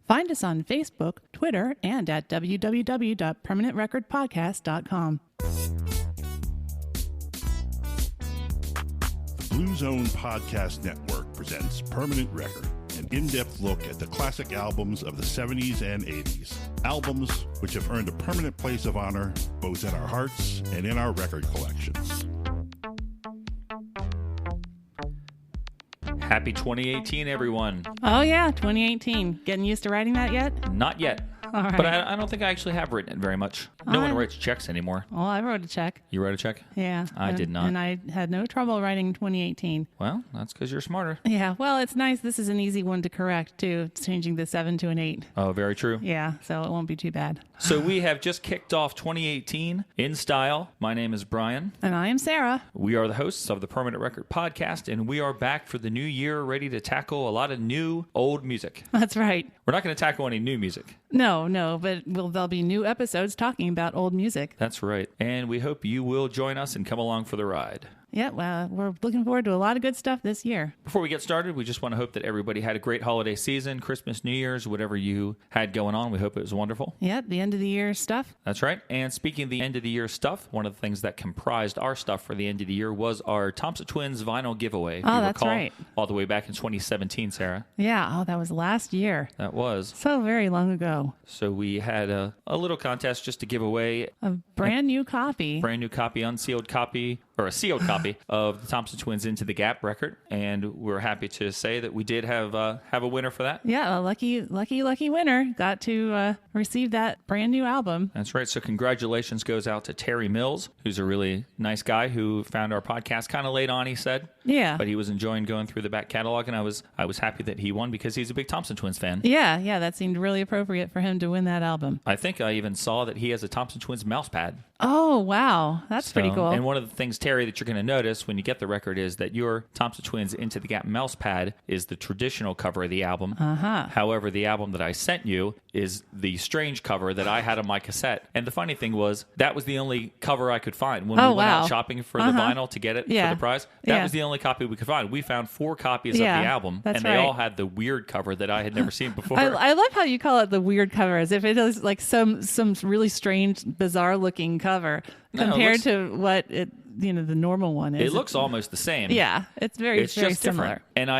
Find us on Facebook, Twitter, and at www.permanentrecordpodcast.com. Blue Zone Podcast Network presents Permanent Record, an in-depth look at the classic albums of the 70s and 80s. Albums which have earned a permanent place of honor both in our hearts and in our record collections. Happy 2018, everyone. Oh, yeah, 2018. Getting used to writing that yet? Not yet. All right. But I don't think I actually have written it very much. No one writes checks anymore. Well, I wrote a check. You wrote a check? Yeah. I did not. And I had no trouble writing 2018. Well, that's because you're smarter. Yeah, well, it's nice. This is an easy one to correct, too. It's changing the 7 to an 8. Oh, very true. Yeah, so it won't be too bad. So we have just kicked off 2018 in style. My name is Brian. And I am Sarah. We are the hosts of the Permanent Record Podcast, and we are back for the new year, ready to tackle a lot of new, old music. That's right. We're not going to tackle any new music. No, but there'll be new episodes talking about old music. That's right. And we hope you will join us and come along for the ride. Yeah, well, we're looking forward to a lot of good stuff this year. Before we get started, we just want to hope that everybody had a great holiday season, Christmas, New Year's, whatever you had going on. We hope it was wonderful. Yeah, the end of the year stuff. That's right. And speaking of the end of the year stuff, one of the things that comprised our stuff for the end of the year was our Thompson Twins vinyl giveaway. Oh, that's right. All the way back in 2017, Sarah. Yeah, oh, that was last year. That was. So very long ago. So we had a little contest just to give away a brand new copy. Unsealed copy, or a sealed copy of the Thompson Twins Into the Gap record, and we're happy to say that we did have a winner for that. Yeah, a lucky winner got to receive that brand new album. That's right. So congratulations goes out to Terry Mills, who's a really nice guy who found our podcast kind of late on, he said. Yeah. But he was enjoying going through the back catalog, and I was happy that he won because he's a big Thompson Twins fan. Yeah, that seemed really appropriate for him to win that album. I think I even saw that he has a Thompson Twins mouse pad. Oh, wow. That's pretty cool. And one of the things, Terry, that you're going to notice when you get the record is that your Thompson Twins Into the Gap mouse pad is the traditional cover of the album. Uh-huh. However, the album that I sent you is the strange cover that I had on my cassette. And the funny thing was, that was the only cover I could find. When we went out shopping for the vinyl to get it for the prize, that was the only copy we could find. We found 4 copies of the album, and they all had the weird cover that I had never seen before. I love how you call it the weird cover, as if it is like some really strange, bizarre-looking cover compared to what the normal one is. It looks almost the same. Yeah, it's very just similar. Different. And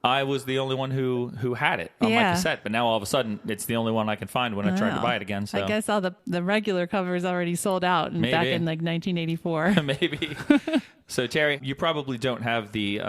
I was the only one who had it on my cassette, but now all of a sudden it's the only one I can find when I try to buy it again. So I guess all the regular covers already sold out back in like 1984. Maybe. So Terry, you probably don't have the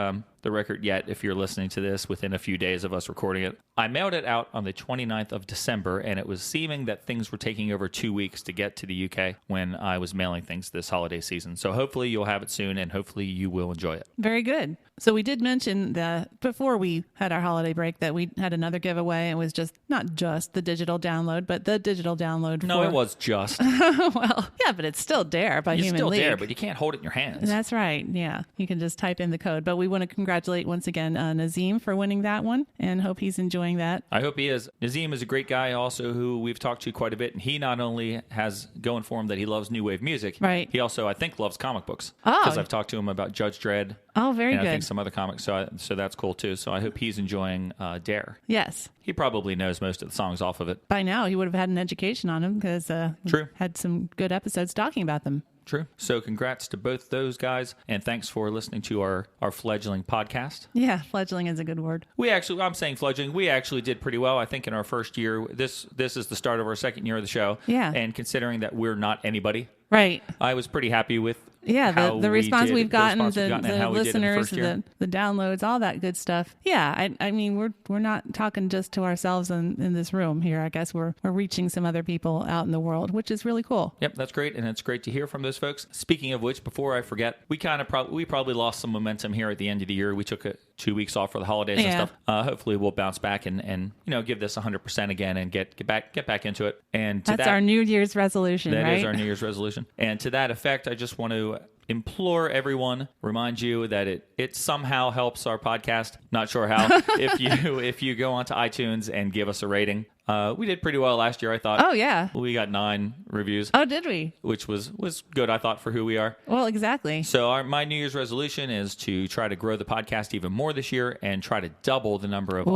record yet if you're listening to this within a few days of us recording it. I mailed it out on the 29th of December, and it was seeming that things were taking over 2 weeks to get to the UK when I was mailing things this holiday season. So hopefully you'll have it soon, and hopefully you will enjoy it. Very good. So we did mention that before we had our holiday break that we had another giveaway. It was not just the digital download, but the digital download. No, it was just. Well, yeah, but it's still Dare by Human League. It's still Dare, but you can't hold it in your hands. That's right. Yeah, you can just type in the code. But we want to congratulate once again Nazim for winning that one, and hope he's enjoying that. I hope he is. Nazim is a great guy also who we've talked to quite a bit, and he not only has going for him that he loves new wave music, right? He also, I think, loves comic books. Oh. Because I've talked to him about Judge Dredd. Oh, very and good. I think some other comics, so that's cool too. So I hope he's enjoying Dare. Yes. He probably knows most of the songs off of it. By now, he would have had an education on them because True. Had some good episodes talking about them. True. So congrats to both those guys, and thanks for listening to our fledgling podcast. Yeah, fledgling is a good word. I'm saying fledgling. We actually did pretty well, I think, in our first year. This is the start of our second year of the show. Yeah. And considering that we're not anybody, right? I was pretty happy with the response we've gotten, the listeners, the downloads, all that good stuff. Yeah, I mean, we're not talking just to ourselves in this room here. I guess we're reaching some other people out in the world, which is really cool. Yep, that's great, and it's great to hear from those folks. Speaking of which, before I forget, we probably lost some momentum here at the end of the year. We took 2 weeks off for the holidays and stuff. Hopefully, we'll bounce back and give this 100% again and get back into it. And that's our New Year's resolution. That right? is our New Year's resolution. And to that effect, I just want to implore everyone, remind you that it somehow helps our podcast. Not sure how. if you go onto iTunes and give us a rating. We did pretty well last year, I thought. Oh, yeah. We got 9 reviews. Oh, did we? Which was good, I thought, for who we are. Well, exactly. So my New Year's resolution is to try to grow the podcast even more this year and try to double the number of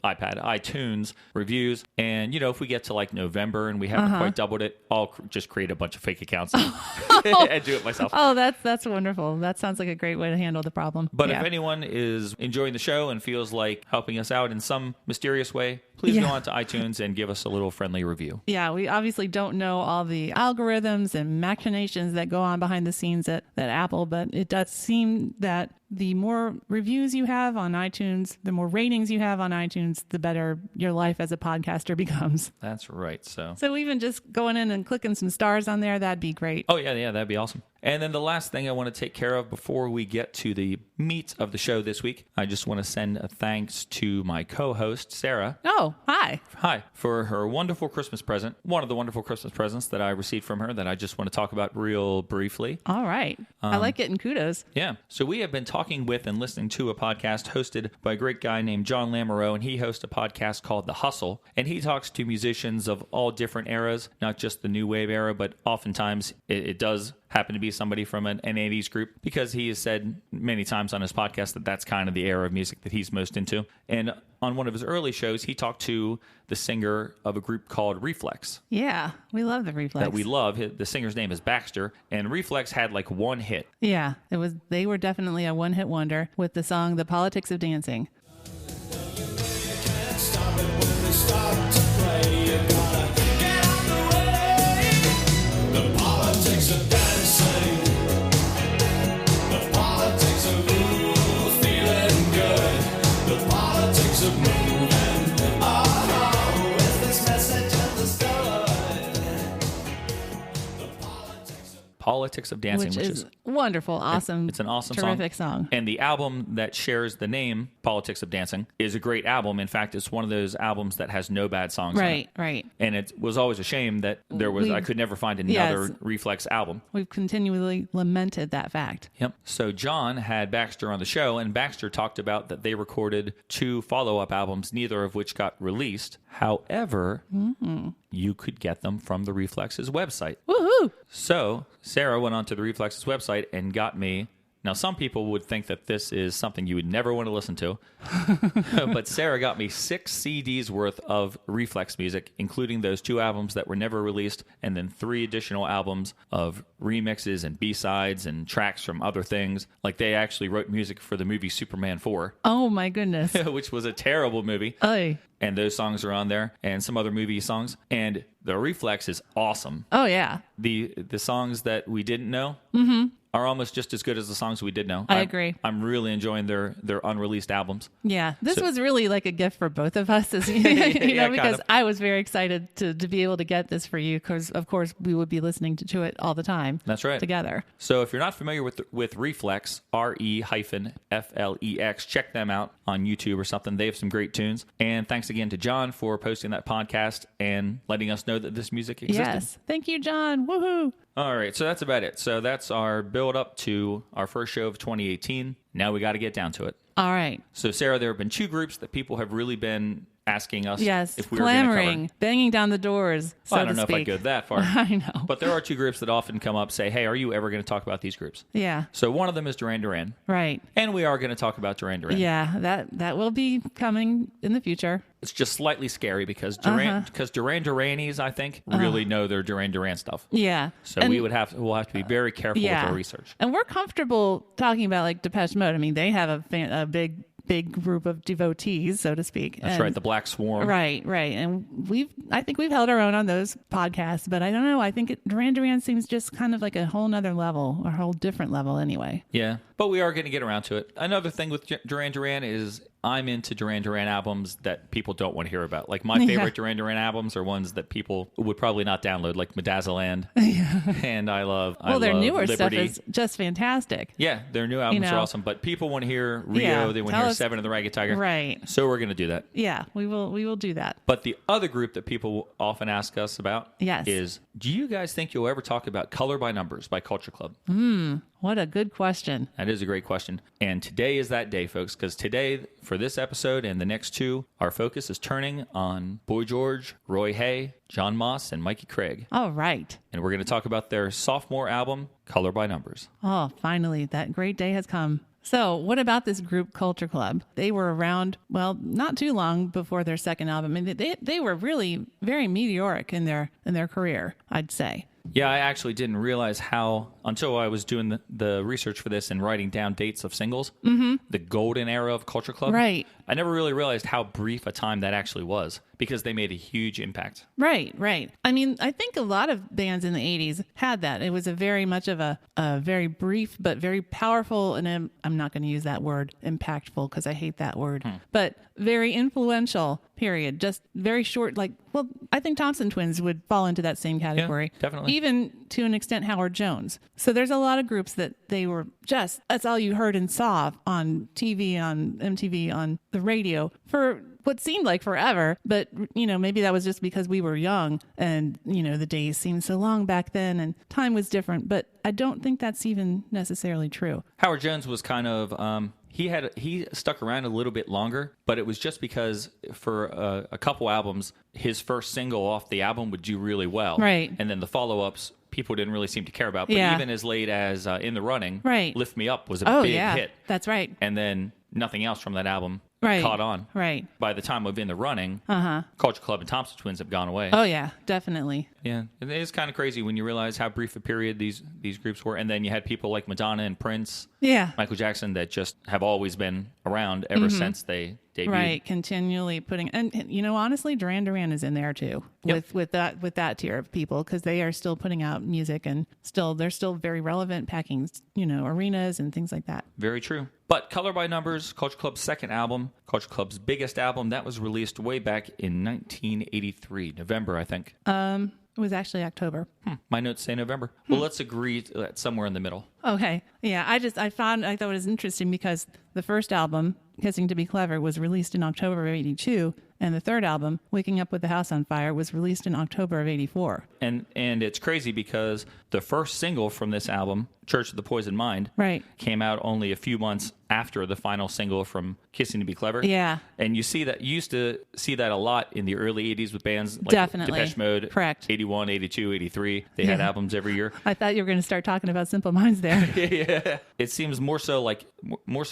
iTunes reviews. And, if we get to like November and we haven't quite doubled it, I'll just create a bunch of fake accounts and do it myself. Oh, that's wonderful. That sounds like a great way to handle the problem. But if anyone is enjoying the show and feels like helping us out in some mysterious way, please go on to iTunes and give us a little friendly review. Yeah, we obviously don't know all the algorithms and machinations that go on behind the scenes at Apple, but it does seem that the more reviews you have on iTunes, the more ratings you have on iTunes, the better your life as a podcaster becomes. That's right. So even just going in and clicking some stars on there, that'd be great. Oh, yeah, that'd be awesome. And then the last thing I want to take care of before we get to the meat of the show this week, I just want to send a thanks to my co-host, Sarah. Oh, hi. Hi, for her wonderful Christmas present. One of the wonderful Christmas presents that I received from her that I just want to talk about real briefly. All right. I like getting kudos. Yeah. So we have been talking with and listening to a podcast hosted by a great guy named John Lamoureux, and he hosts a podcast called The Hustle. And he talks to musicians of all different eras, not just the new wave era, but oftentimes it does happen to be somebody from an 80s group, because he has said many times on his podcast that that's kind of the era of music that he's most into. And on one of his early shows, he talked to the singer of a group called Reflex. Yeah, we love the Reflex. That we love. The singer's name is Baxter, and Reflex had like one hit. Yeah, they were definitely a one-hit wonder with the song The Politics of Dancing. Politics of Dancing, which is wonderful, awesome. It's an awesome terrific song. And the album that shares the name Politics of Dancing is a great album. In fact, it's one of those albums that has no bad songs on it. Right. And it was always a shame that I could never find another Reflex album. We've continually lamented that fact. Yep. So John had Baxter on the show, and Baxter talked about that they recorded 2 follow-up albums, neither of which got released. However, you could get them from the Reflex's website. Woohoo! So Sarah went onto the Reflex's website and got me. Now, some people would think that this is something you would never want to listen to, but Sarah got me 6 CDs worth of Reflex music, including those 2 albums that were never released, and then 3 additional albums of remixes and B-sides and tracks from other things. Like, they actually wrote music for the movie Superman 4. Oh, my goodness. Which was a terrible movie. Oy. And those songs are on there, and some other movie songs. And the Reflex is awesome. Oh, yeah. The songs that we didn't know are almost just as good as the songs we did know. I agree. I'm really enjoying their unreleased albums. Yeah, this was really like a gift for both of us, because kind of. I was very excited to be able to get this for you, because of course we would be listening to it all the time. That's right. Together. So if you're not familiar with Reflex, RE-FLEX, check them out on YouTube or something. They have some great tunes. And thanks again to John for posting that podcast and letting us know that this music existed. Yes, thank you, John. Woohoo! All right, so that's about it. So that's our build up to our first show of 2018. Now we got to get down to it. All right. So, Sarah, there have been 2 groups that people have really been asking us if we clamoring, were going to cover. Banging down the doors, I don't know if I'd go that far. I know. But there are 2 groups that often come up, say, hey, are you ever going to talk about these groups? Yeah. So one of them is Duran Duran. Right. And we are going to talk about Duran Duran. Yeah, that will be coming in the future. It's just slightly scary because Duran Duranis, I think, really know their Duran Duran stuff. Yeah. So we'll have to be very careful with our research. And we're comfortable talking about like Depeche Mode. I mean, they have a big group of devotees, so to speak. That's right, the Black Swarm. Right. And I think we've held our own on those podcasts, but I don't know. I think Duran Duran seems just kind of like a whole nother level, or a whole different level anyway. Yeah. but we are going to get around to it. Another thing with Duran Duran is I'm into Duran Duran albums that people don't want to hear about. Like my favorite Duran Duran albums are ones that people would probably not download, like Medazzaland. And I love their newer Liberty. stuff is just fantastic. Yeah, their new albums are awesome, but people want to hear Rio, they want to hear Seven of the Ragged Tiger. Right. So we're going to do that. Yeah, we will do that. But the other group that people often ask us about Yes. is, do you guys think you'll ever talk about Color by Numbers by Culture Club? What a good question. That is a great question. And today is that day, folks, because today, for this episode and the next two, our focus is turning on Boy George, Roy Hay, John Moss, and Mikey Craig. All right. And we're going to talk about their sophomore album, Color by Numbers. Oh, finally, that great day has come. So what about this group Culture Club? They were around, well, not too long before their second album. I mean, they were really very meteoric in their career, I'd say. Yeah, I actually didn't realize how, until I was doing the research for this and writing down dates of singles, the golden era of Culture Club. Right. I never really realized how brief a time that actually was because they made a huge impact. Right. I mean, I think a lot of bands in the 80s had that. It was a very much of a very brief but very powerful, and I'm not going to use that word impactful because I hate that word, but very influential period. Just very short, I think Thompson Twins would fall into that same category. Yeah, definitely. Even to an extent, Howard Jones. So there's a lot of groups that they were just, that's all you heard and saw on TV, on MTV, on the radio for what seemed like forever. But, maybe that was just because we were young and, the days seemed so long back then and time was different. But I don't think that's even necessarily true. Howard Jones was kind of... He stuck around a little bit longer, but it was just because for a couple albums, his first single off the album would do really well. Right. And then the follow-ups, people didn't really seem to care about. But even as late as In the Running, right. Lift Me Up was a big hit. That's right. And then nothing else from that album right. caught on. Right. By the time of In the Running, Culture Club and Thompson Twins have gone away. Oh, yeah, definitely. Yeah, it is kind of crazy when you realize how brief a period these groups were. And then you had people like Madonna and Prince, Michael Jackson, that just have always been around ever since they debuted. Right, continually putting, and honestly, Duran Duran is in there too, with that tier of people, because they are still putting out music and they're still very relevant, packing arenas and things like that. Very true. But Color by Numbers, Culture Club's second album, Culture Club's biggest album, that was released way back in 1983, November, I think. It was actually October. My notes say November. Well, let's agree that somewhere in the middle. Okay. Yeah, I thought it was interesting because the first album, Kissing to Be Clever, was released in October of 82, and the third album, Waking Up with the House on Fire, was released in October of 84. And it's crazy because the first single from this album, Church of the Poisoned Mind, came out only a few months after the final single from Kissing to Be Clever. Yeah. And you used to see that a lot in the early 80s with bands like Definitely. Depeche Mode. Correct. 81, 82, 83. They had albums every year. I thought you were going to start talking about Simple Minds there. Yeah. It seems more so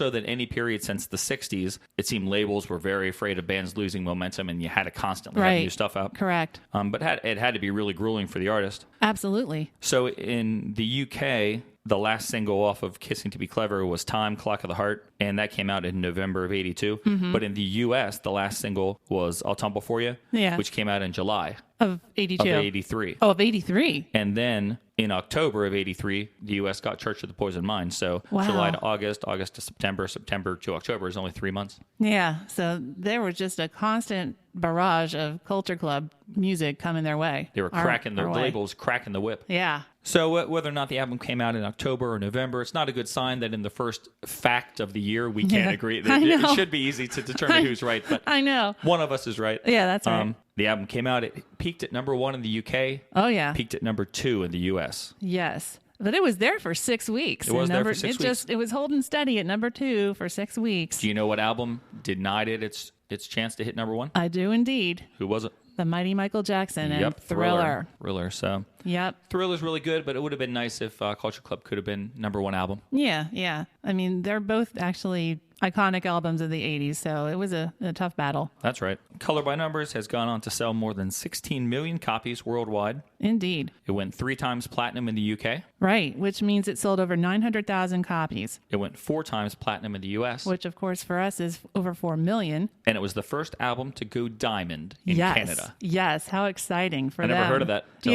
than any period since the 60s, it seemed labels were very afraid of bands losing momentum and you had to constantly have new stuff out. Correct. But it had to be really grueling for the artist. Absolutely. So in the UK, the last single off of Kissing to Be Clever was Time, Clock of the Heart, and that came out in November of 82. But in the US, the last single was I'll Tumble For You, which came out in July of 82. Of 83. Oh, of 83. And then in October of 83, the US got Church of the Poisoned Mind. So July to August, August to September, September to October is only 3 months. Yeah, so there was just a constant barrage of Culture Club music coming their way. They were cracking the labels, cracking the whip. Yeah. So whether or not the album came out in October or November, it's not a good sign that in the first fact of the year we can't agree. It should be easy to determine who's right, but I know one of us is right. Yeah, that's right. The album came out. It peaked at number 1 in the UK. Oh yeah. Peaked at number 2 in the US. Yes. But it was there for 6 weeks. It was there for 6 weeks. It was holding steady at number 2 for 6 weeks. Do you know what album denied it its chance to hit number 1? I do indeed. Who was it? The mighty Michael Jackson and Thriller. So Thriller's really good, but it would have been nice if Culture Club could have been number 1 album. Yeah. I mean, they're both actually iconic albums of the 80s, so it was a tough battle. That's right. Color by Numbers has gone on to sell more than 16 million copies worldwide. Indeed. It went 3 times platinum in the UK. Right, which means it sold over 900,000 copies. It went 4 times platinum in the US. Which, of course, for us is over 4 million. And it was the first album to go diamond in Canada. Yes, how exciting for I them. never heard of that till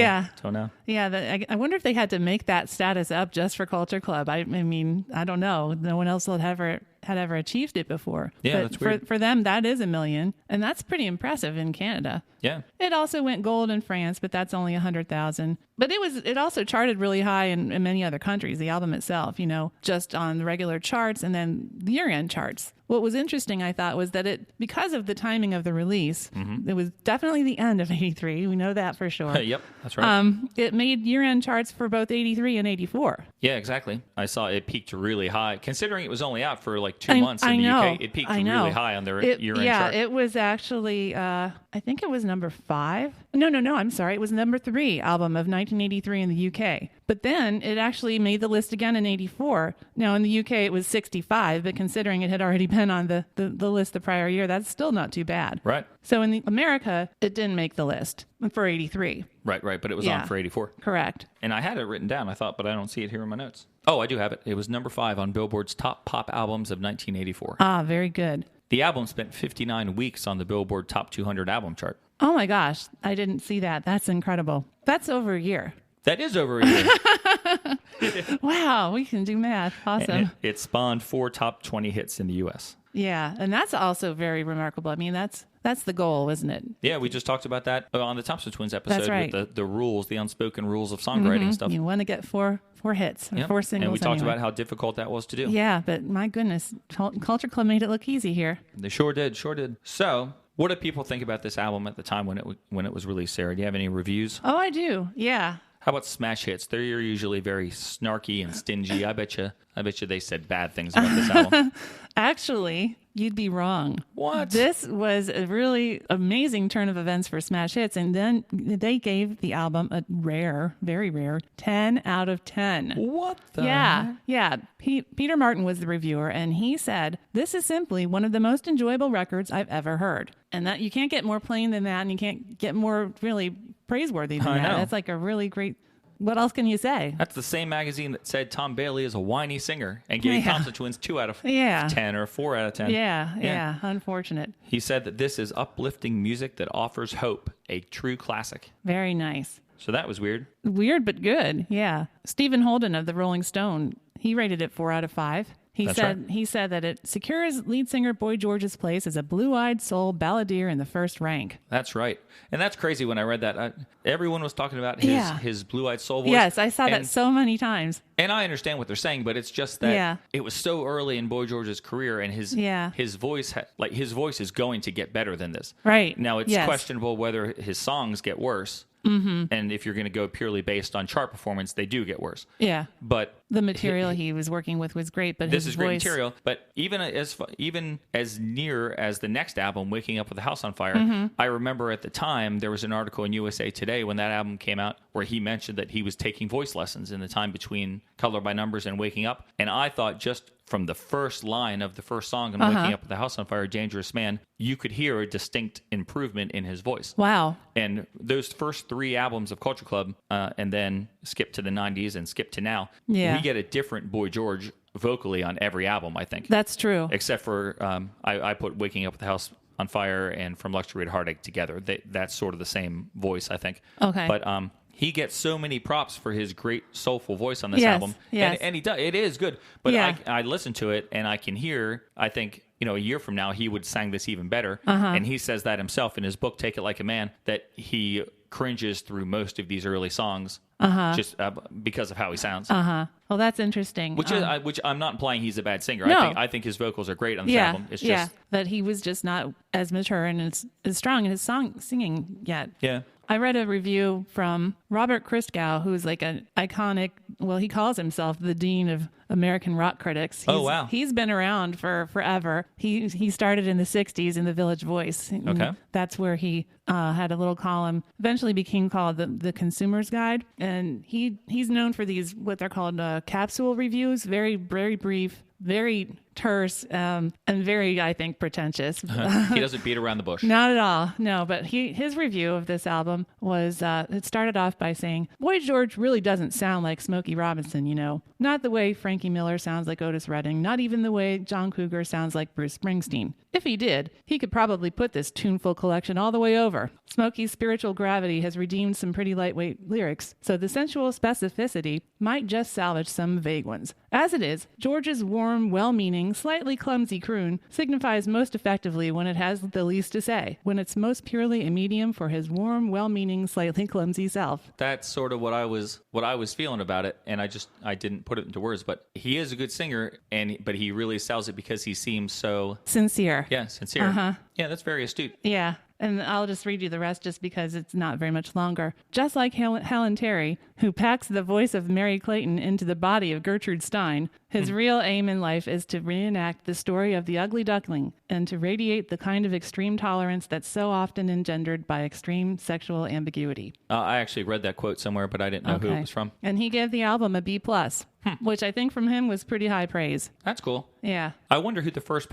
now. Yeah, I wonder if they had to make that status up just for Culture Club. I mean, I don't know. No one else had ever achieved it before. Yeah, but that's weird. For them, that is 1 million, and that's pretty impressive in Canada. Yeah. It also went gold in France, but that's only 100,000. But it also charted really high in many other countries, the album itself, just on the regular charts and then the year-end charts. What was interesting, I thought, was that because of the timing of the release, it was definitely the end of 83. We know that for sure. Yep, that's right. It made year-end charts for both 83 and 84. Yeah, exactly. I saw it peaked really high. Considering it was only out for like 2 months in the UK, it peaked really high on their year-end chart. Yeah, it was actually, I think it was number 5. No, I'm sorry. It was number 3 album of 1983 in the UK. But then it actually made the list again in 84. Now, in the UK, it was 65, but considering it had already been on the list the prior year, that's still not too bad. Right. So in America, it didn't make the list for 83. Right, but it was on for 84. Correct. And I had it written down, I thought, but I don't see it here in my notes. Oh, I do have it. It was number 5 on Billboard's top pop albums of 1984. Ah, very good. The album spent 59 weeks on the Billboard Top 200 album chart. Oh my gosh, I didn't see that. That's incredible. That's over a year. That is over a year. Wow, we can do math. Awesome. It spawned 4 top 20 hits in the U.S. Yeah, and that's also very remarkable. I mean, that's the goal, isn't it? Yeah, we just talked about that on the Thompson Twins episode. That's right. With the rules, the unspoken rules of songwriting stuff. You want to get four hits, or 4 singles. And we talked about how difficult that was to do. Yeah, but my goodness, Culture Club made it look easy here. They sure did. So, what did people think about this album at the time when it was released, Sarah? Do you have any reviews? Oh, I do. Yeah. How about smash hits? They're usually very snarky and stingy. I bet you they said bad things about this album. Actually, you'd be wrong. What? This was a really amazing turn of events for smash hits, and then they gave the album a rare, very rare, 10 out of 10. What the Yeah. Peter Martin was the reviewer, and he said, "This is simply one of the most enjoyable records I've ever heard." And that you can't get more plain than that, and you can't get more really praiseworthy than that. know. That's like a really great... What else can you say? That's the same magazine that said Tom Bailey is a whiny singer and gave Thompson Twins 2 out of 10 or 4 out of 10. Yeah. Unfortunate. He said that this is uplifting music that offers hope, a true classic. Very nice. So that was weird. Weird, but good. Yeah. Stephen Holden of the Rolling Stone, he rated it 4 out of 5. He said that it secures lead singer Boy George's place as a blue-eyed soul balladeer in the first rank. That's right. And that's crazy when I read that. Everyone was talking about his blue-eyed soul voice. Yes, I saw that so many times. And I understand what they're saying, but it's just that it was so early in Boy George's career, and his voice his voice is going to get better than this. Right. Now, it's questionable whether his songs get worse. Mm-hmm. And if you're going to go purely based on chart performance, they do get worse. Yeah. But the material he was working with was great, but this his is voice... great material. But even as near as the next album, Waking Up with a House on Fire, I remember at the time there was an article in USA Today when that album came out where he mentioned that he was taking voice lessons in the time between Color by Numbers and Waking Up. And I thought just from the first line of the first song in Waking Up with the House on Fire, Dangerous Man, you could hear a distinct improvement in his voice. Wow. And those first 3 albums of Culture Club, and then skip to the 90s and skip to now, we get a different Boy George vocally on every album, I think. That's true. Except for, I put Waking Up with the House on Fire and From Luxury to Heartache together. That's sort of the same voice, I think. Okay. But he gets so many props for his great soulful voice on this album. Yes. And he does. It is good. But I listen to it and I can hear, I think, a year from now, he would sang this even better. And he says that himself in his book, Take It Like a Man, that he cringes through most of these early songs just because of how he sounds. Well, that's interesting. Which I'm not implying he's a bad singer. No. I think his vocals are great on this album. It's just that he was just not as mature and as strong in his singing yet. Yeah. I read a review from Robert Christgau, who's like an iconic, well, he calls himself the dean of American rock critics. Wow. He's been around for forever. He started in the 60s in the Village Voice. Okay. That's where he had a little column, eventually became called the Consumer's Guide. And he's known for these, what they're called capsule reviews, very, very brief, very terse and very, I think, pretentious. He doesn't beat around the bush. Not at all. No, but his review of this album was, it started off by saying, Boy George really doesn't sound like Smokey Robinson, you know. Not the way Frankie Miller sounds like Otis Redding, not even the way John Cougar sounds like Bruce Springsteen. If he did, he could probably put this tuneful collection all the way over. Smokey's spiritual gravity has redeemed some pretty lightweight lyrics, so the sensual specificity might just salvage some vague ones. As it is, George's warm, well-meaning, slightly clumsy croon signifies most effectively when it has the least to say, when it's most purely a medium for his warm, well-meaning, slightly clumsy self. That's sort of what I was feeling about it, and I didn't put it into words, but he is a good singer, but he really sells it because he seems so sincere. Yeah, sincere. Uh-huh. Yeah, that's very astute. Yeah. And I'll just read you the rest just because it's not very much longer. Just like Helen Terry, who packs the voice of Mary Clayton into the body of Gertrude Stein, his real aim in life is to reenact the story of the ugly duckling and to radiate the kind of extreme tolerance that's so often engendered by extreme sexual ambiguity. I actually read that quote somewhere, but I didn't know who it was from. And he gave the album a B+, which I think from him was pretty high praise. That's cool. Yeah. I wonder who the first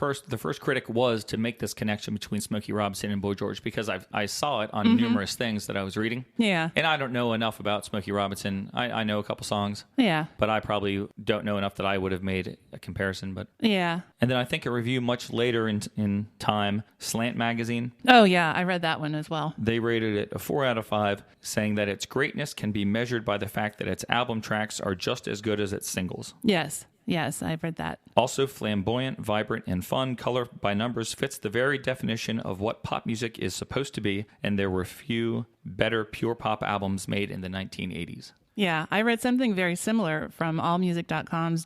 critic was to make this connection between Smokey Robinson and Boy George, because I saw it on numerous things that I was reading. Yeah. And I don't know enough about Smokey Robinson. I know a couple songs. Yeah. But I probably don't know enough that I would have made a comparison. But yeah. And then I think a review much later in time, Slant Magazine. Oh, yeah. I read that one as well. They rated it a 4 out of 5, saying that its greatness can be measured by the fact that its album tracks are just as good as its singles. Yes. Yes, I've read that. Also flamboyant, vibrant, and fun, color by numbers fits the very definition of what pop music is supposed to be, and there were few better pure pop albums made in the 1980s. Yeah, I read something very similar from AllMusic.com's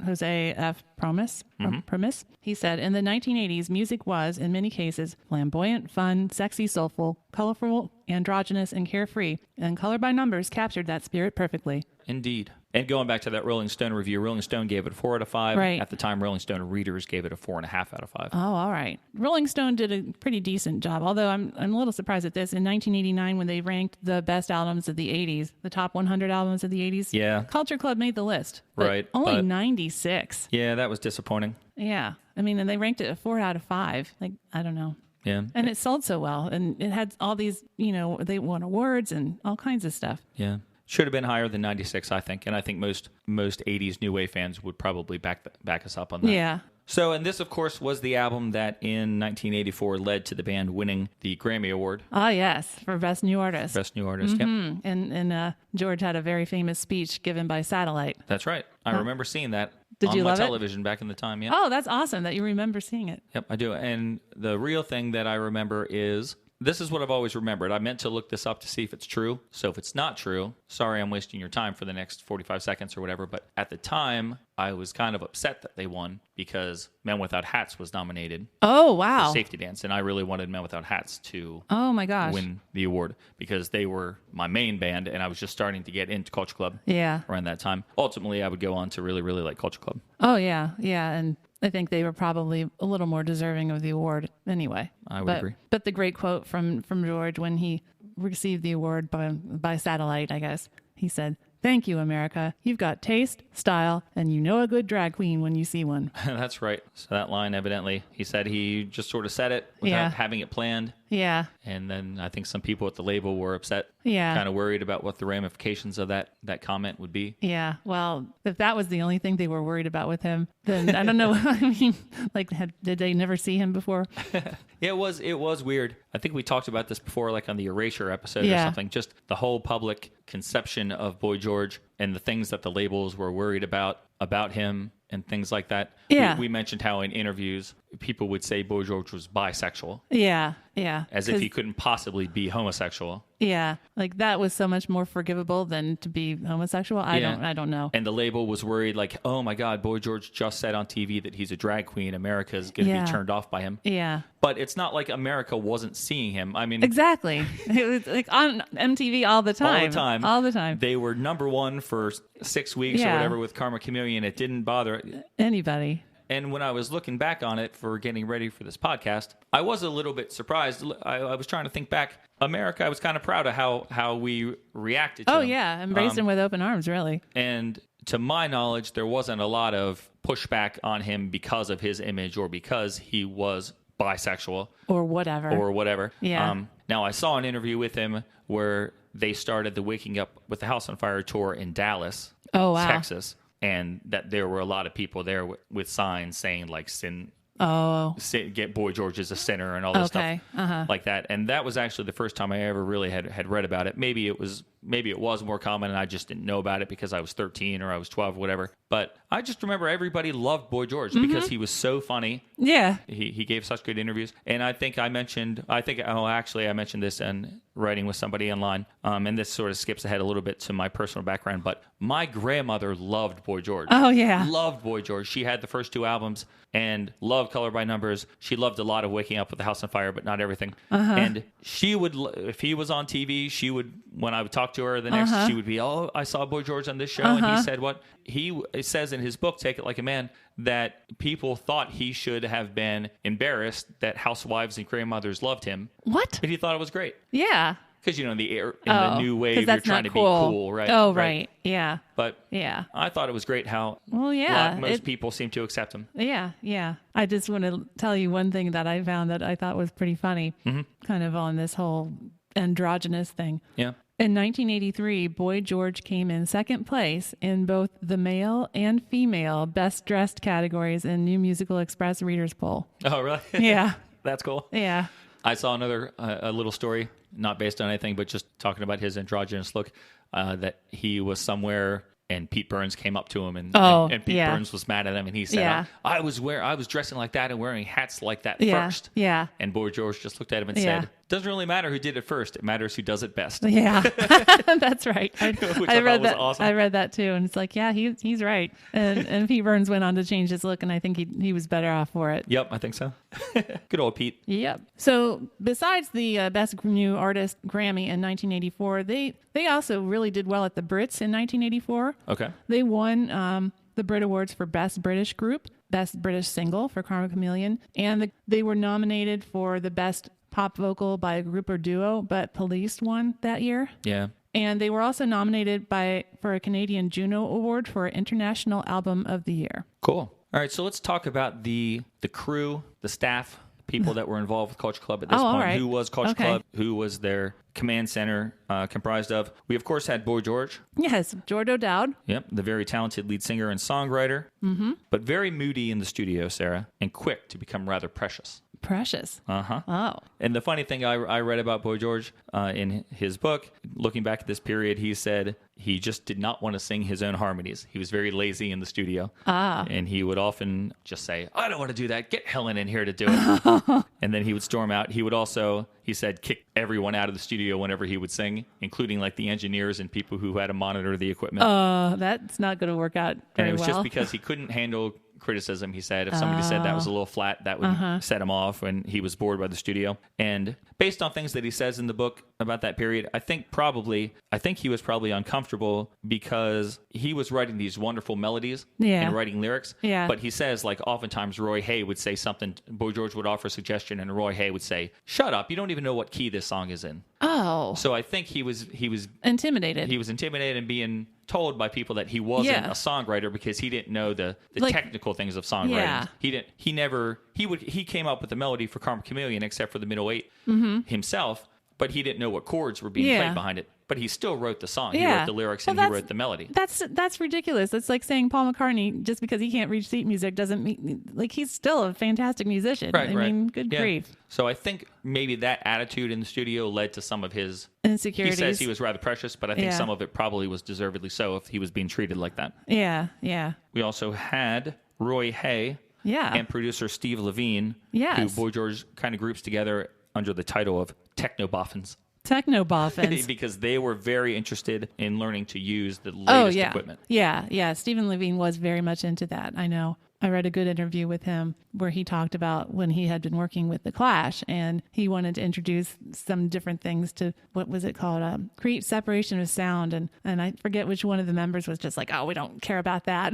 Jose F. Promise. He said, in the 1980s, music was, in many cases, flamboyant, fun, sexy, soulful, colorful, androgynous, and carefree, and Color by Numbers captured that spirit perfectly. Indeed. And going back to that Rolling Stone review, Rolling Stone gave it a 4 out of 5. Right. At the time, Rolling Stone readers gave it a 4.5 out of 5. Oh, all right. Rolling Stone did a pretty decent job, although I'm a little surprised at this. In 1989, when they ranked the best albums of the 80s, the top 100 albums of the 80s, yeah, Culture Club made the list. But right. Only 96. Yeah, that was disappointing. Yeah. I mean, and they ranked it a 4 out of 5. Like, I don't know. Yeah. And it sold so well. And it had all these, they won awards and all kinds of stuff. Yeah. Should have been higher than 96, I think. And I think most 80s New Wave fans would probably back us up on that. Yeah. So, and this, of course, was the album that in 1984 led to the band winning the Grammy Award. Ah, yes, for Best New Artist. Best New Artist, yep. And George had a very famous speech given by satellite. That's right. I remember seeing that Did on you my love television back in the time, yeah. Oh, that's awesome that you remember seeing it. Yep, I do. And the real thing that I remember is... This is what I've always remembered. I meant to look this up to see if it's true. So if it's not true, sorry I'm wasting your time for the next 45 seconds or whatever. But at the time, I was kind of upset that they won because Men Without Hats was nominated. Oh, wow. For Safety Dance. And I really wanted Men Without Hats to my gosh. win the award because they were my main band and I was just starting to get into Culture Club around that time. Ultimately, I would go on to really, really like Culture Club. Oh, yeah. Yeah. And I think they were probably a little more deserving of the award anyway. I would agree. But the great quote from George when he received the award by satellite, I guess, he said, "Thank you, America. You've got taste, style, and you know a good drag queen when you see one." That's right. So that line, evidently, he said he just sort of said it without having it planned. Yeah. And then I think some people at the label were upset. Yeah. Kind of worried about what the ramifications of that comment would be. Yeah. Well, if that was the only thing they were worried about with him, then I don't know. I mean, like, did they never see him before? Yeah, it was weird. I think we talked about this before, like on the Erasure episode or something. Just the whole public conception of Boy George and the things that the labels were worried about him and things like that. Yeah. We mentioned how in interviews people would say Boy George was bisexual. Yeah, yeah. As if he couldn't possibly be homosexual. Yeah, like that was so much more forgivable than to be homosexual. I don't know. And the label was worried, like, oh my God, Boy George just said on TV that he's a drag queen. America's going to be turned off by him. Yeah. But it's not like America wasn't seeing him. I mean, exactly. It was like on MTV all the time. All the time. They were number one for 6 weeks or whatever with Karma Chameleon. It didn't bother anybody. And when I was looking back on it for getting ready for this podcast, I was a little bit surprised. I was trying to think back. America, I was kind of proud of how we reacted to him. Oh, yeah. Embraced him with open arms, really. And to my knowledge, there wasn't a lot of pushback on him because of his image or because he was bisexual or whatever. Yeah. Now, I saw an interview with him where they started the Waking Up with the House on Fire tour in Dallas, Texas, and that there were a lot of people there with signs saying like get Boy George is a sinner and all this stuff like that. And that was actually the first time I ever really had read about it. Maybe it was more common and I just didn't know about it because I was 13 or I was 12 or whatever. But I just remember everybody loved Boy George because he was so funny. Yeah. He gave such good interviews. And I mentioned this in writing with somebody online. And this sort of skips ahead a little bit to my personal background. But my grandmother loved Boy George. Oh, yeah. Loved Boy George. She had the first 2 albums and loved Color by Numbers. She loved a lot of Waking Up with the House on Fire, but not everything. And she would, if he was on TV, when I would talk to her the next, she would be, oh, I saw Boy George on this show. And he said what? He says in his book, Take It Like a Man, that people thought he should have been embarrassed that housewives and grandmothers loved him. What? But he thought it was great. Yeah. Because, in the new wave, you're trying to be cool, right? Oh, right. Yeah. But yeah, I thought it was great how most people seem to accept him. Yeah, yeah. I just want to tell you one thing that I found that I thought was pretty funny, kind of on this whole androgynous thing. Yeah. In 1983, Boy George came in second place in both the male and female best dressed categories in New Musical Express Readers Poll. Oh, really? Yeah. That's cool. Yeah. I saw another a little story, not based on anything, but just talking about his androgynous look, that he was somewhere and Pete Burns came up to him and Pete Burns was mad at him and he said, I was dressing like that and wearing hats like that first. Yeah. And Boy George just looked at him and said, doesn't really matter who did it first. It matters who does it best. Yeah, that's right. I read that. Awesome. I read that too, and it's like, yeah, he's right. And Pete Burns went on to change his look, and I think he was better off for it. Yep, I think so. Good old Pete. Yep. So besides the Best New Artist Grammy in 1984, they also really did well at the Brits in 1984. Okay. They won the Brit Awards for Best British Group, Best British Single for Karma Chameleon, and they were nominated for the Best Pop Vocal by a Group or Duo, but Police won that year. Yeah. And they were also nominated for a Canadian Juno Award for International Album of the Year. Cool. All right, so let's talk about the crew, the staff, people that were involved with Culture Club at this point. Right. Who was Culture Club? Who was their command center comprised of? We, of course, had Boy George. Yes, George O'Dowd. Yep, the very talented lead singer and songwriter, but very moody in the studio, Sarah, and quick to become rather precious. Precious. Uh-huh. Oh. And the funny thing I read about Boy George in his book, looking back at this period, he said he just did not want to sing his own harmonies. He was very lazy in the studio. And he would often just say, I don't want to do that. Get Helen in here to do it. And then he would storm out. He would also, he said, kick everyone out of the studio whenever he would sing, including like the engineers and people who had to monitor the equipment. That's not going to work out very And it was well. just because he couldn't handle criticism. He said if somebody said that was a little flat, that would set him off when he was bored by the studio. And based on things that he says in the book about that period, I think he was probably uncomfortable because he was writing these wonderful melodies and writing lyrics. Yeah. But he says like oftentimes Roy Hay would say something, Boy George would offer a suggestion and Roy Hay would say, shut up, you don't even know what key this song is in. Oh. So I think he was intimidated. He was intimidated and being told by people that he wasn't a songwriter because he didn't know the technical things of songwriting. Yeah. He came up with the melody for Karma Chameleon except for the middle eight himself, but he didn't know what chords were being played behind it. But he still wrote the song. He wrote the lyrics and he wrote the melody. That's ridiculous. It's like saying Paul McCartney, just because he can't read sheet music doesn't mean, like, he's still a fantastic musician. Right, I mean, good grief. So I think maybe that attitude in the studio led to some of his insecurities. He says he was rather precious, but I think some of it probably was deservedly so if he was being treated like that. Yeah, yeah. We also had Roy Hay and producer Steve Levine, who Boy George kind of groups together under the title of Technoboffins. Technoboffins. Because they were very interested in learning to use the latest equipment. Yeah. Stephen Levine was very much into that. I know. I read a good interview with him where he talked about when he had been working with The Clash and he wanted to introduce some different things to, what was it called? Create separation of sound. And I forget which one of the members was just like, oh, we don't care about that.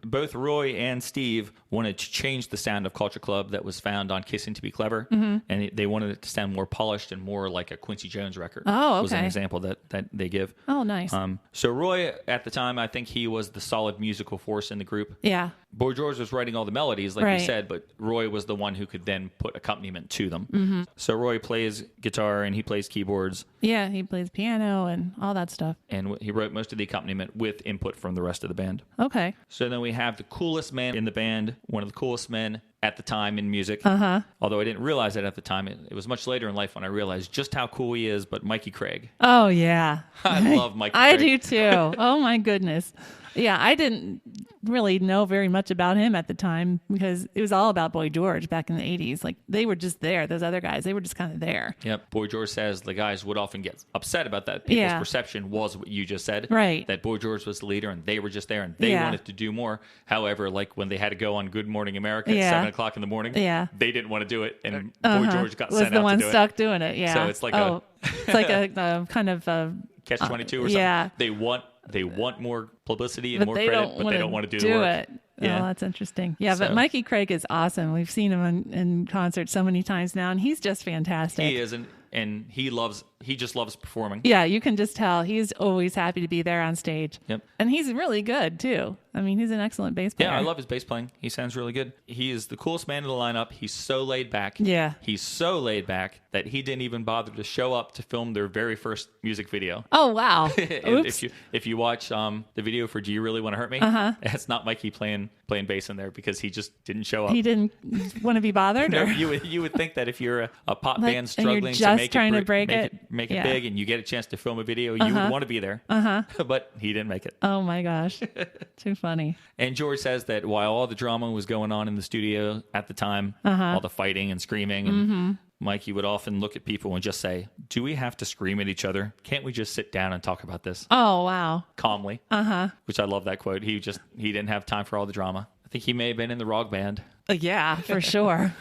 both Roy and Steve wanted to change the sound of Culture Club that was found on Kissing to Be Clever, and they wanted it to sound more polished and more like a Quincy Jones record. Oh, okay. Was an example that they give. Oh, nice. So Roy, at the time, I think he was the solid musical force in the group. Yeah. Boy George was writing all the melodies, like Right. you said, but Roy was the one who could then put accompaniment to them. So Roy plays guitar and he plays keyboards, Yeah, he plays piano and all that stuff. and he wrote most of the accompaniment with input from the rest of the band. Okay. So then we have the coolest man in the band, one of the coolest men at the time in music. Although I didn't realize it at the time. It was much later in life when I realized just how cool he is, but Mikey Craig. Oh, yeah. I love Mikey I Craig. do too. Oh, my goodness. Yeah, I didn't really know very much about him at the time because it was all about Boy George back in the 80s. Like, they were just there. Those other guys, they were just kind of there. Yep. Boy George says the guys would often get upset about that. People's Yeah. perception was what you just said. Right. That Boy George was the leader and they were just there and they Yeah. wanted to do more. However, like when they had to go on Good Morning America at Yeah. 7 o'clock in the morning, Yeah. they didn't want to do it. And Boy George got was sent the out one to do stuck it. doing it. Yeah. So it's like it's like a kind of Catch-22 or something. yeah. They want more publicity and but more they credit, don't but they don't want to do the work. it. Yeah. Oh, that's interesting. Yeah, So- but Mikey Craig is awesome. We've seen him in concert so many times now, and he's just fantastic. He is, and he just loves performing. Yeah, you can just tell he's always happy to be there on stage. Yep. And he's really good too. I mean, he's an excellent bass player. Yeah, I love his bass playing. He sounds really good. He is the coolest man in the lineup. He's so laid back. Yeah. He's so laid back that he didn't even bother to show up to film their very first music video. Oh, wow. And Oops. if you watch the video for Do You Really Want to Hurt Me? It's not Mikey playing bass in there because he just didn't show up. He didn't want to be bothered? No, or? you would think that if you're a pop Like, band and struggling you're to just make trying it, to break it? make Yeah. it big, and you get a chance to film a video, you would want to be there. But he didn't make it. Oh, my gosh. Too funny. And George says that while all the drama was going on in the studio at the time, all the fighting and screaming, and Mikey would often look at people and just say, "Do we have to scream at each other? Can't we just sit down and talk about this Oh, wow. calmly?" Which I love that quote. He didn't have time for all the drama. I think he may have been in the Rock Band. Yeah, for sure.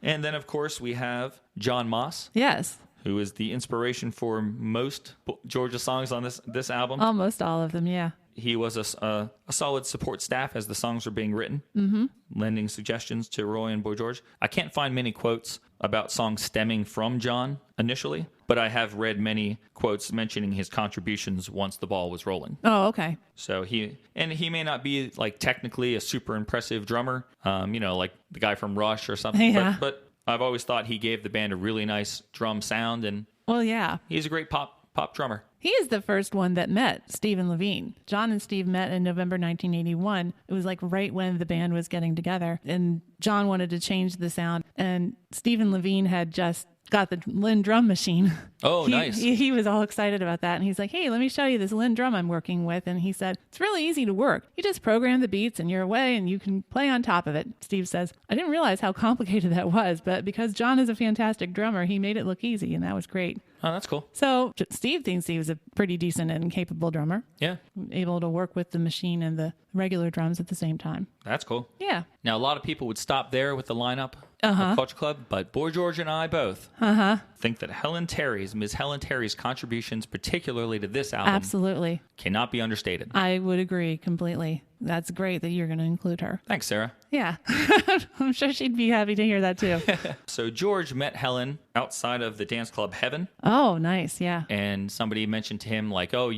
And then, of course, we have John Moss, Yes. who is the inspiration for most Georgia songs on this album. Almost all of them, yeah. He was a solid support staff as the songs were being written, lending suggestions to Roy and Boy George. I can't find many quotes about songs stemming from John initially, but I have read many quotes mentioning his contributions once the ball was rolling. Oh, okay. So he may not be like technically a super impressive drummer, like the guy from Rush or something, Yeah. but I've always thought he gave the band a really nice drum sound, and Well, yeah. he's a great pop drummer. He is the first one that met Stephen Levine. John and Steve met in November 1981. It was like right when the band was getting together. And John wanted to change the sound. And Stephen Levine had just got the Lynn drum machine. Oh, nice. He was all excited about that. And he's like, "Hey, let me show you this Lynn drum I'm working with." And he said, "It's really easy to work. You just program the beats and you're away and you can play on top of it." Steve says, "I didn't realize how complicated that was, but because John is a fantastic drummer, he made it look easy." And that was great. Oh, that's cool. So Steve thinks he was a pretty decent and capable drummer, Yeah, able to work with the machine and the regular drums at the same time. that's cool. Yeah. Now, a lot of people would stop there with the lineup of Culture Club, but Boy George and I both think that Ms. Helen Terry's contributions, particularly to this album, Absolutely. cannot be understated. I would agree completely. That's great that you're going to include her. Thanks, Sarah. Yeah. I'm sure she'd be happy to hear that too. So George met Helen outside of the dance club Heaven, Oh, nice. Yeah. and somebody mentioned to him, like, "Oh,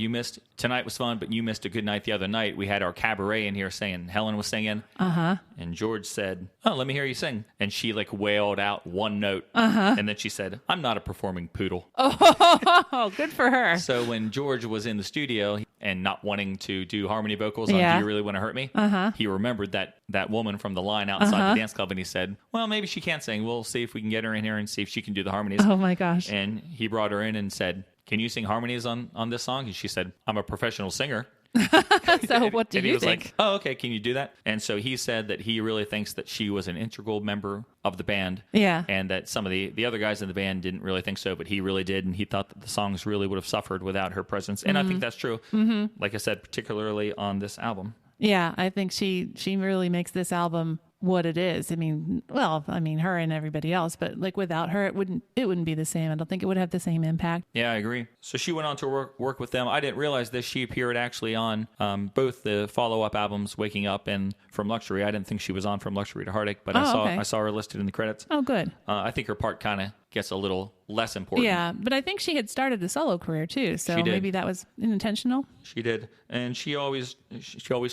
tonight was fun, but you missed a good night the other night. We had our cabaret in here saying Helen was singing." And George said, "Oh, let me hear you sing." And she like wailed out one note. And then she said, "I'm not a performing poodle." Oh, good for her. So when George was in the studio and not wanting to do harmony vocals on Yeah. Do You Really Want to Hurt Me, he remembered that woman from the line outside the dance club, and he said, "Well, maybe she can't sing. We'll see if we can get her in here and see if she can do the harmonies." Oh my gosh. And he brought her in and said, "Can you sing harmonies on this song?" And she said, "I'm a professional singer." So what do And he you was think? like, "Oh, okay, can you do that?" And so he said that he really thinks that she was an integral member of the band. Yeah. And that some of the other guys in the band didn't really think so, but he really did. And he thought that the songs really would have suffered without her presence. And I think that's true. Like I said, particularly on this album. Yeah, I think she really makes this album what it is. I mean, her and everybody else, but like without her, it wouldn't be the same. I don't think it would have the same impact. Yeah, I agree. So she went on to work with them. I didn't realize this. She appeared actually on both the follow-up albums, Waking Up and From Luxury. I didn't think she was on From Luxury to Heartache, but I saw her listed in the credits. Oh, good. I think her part kind of gets a little less important. Yeah, but I think she had started a solo career too, so maybe that was intentional. She did, and she always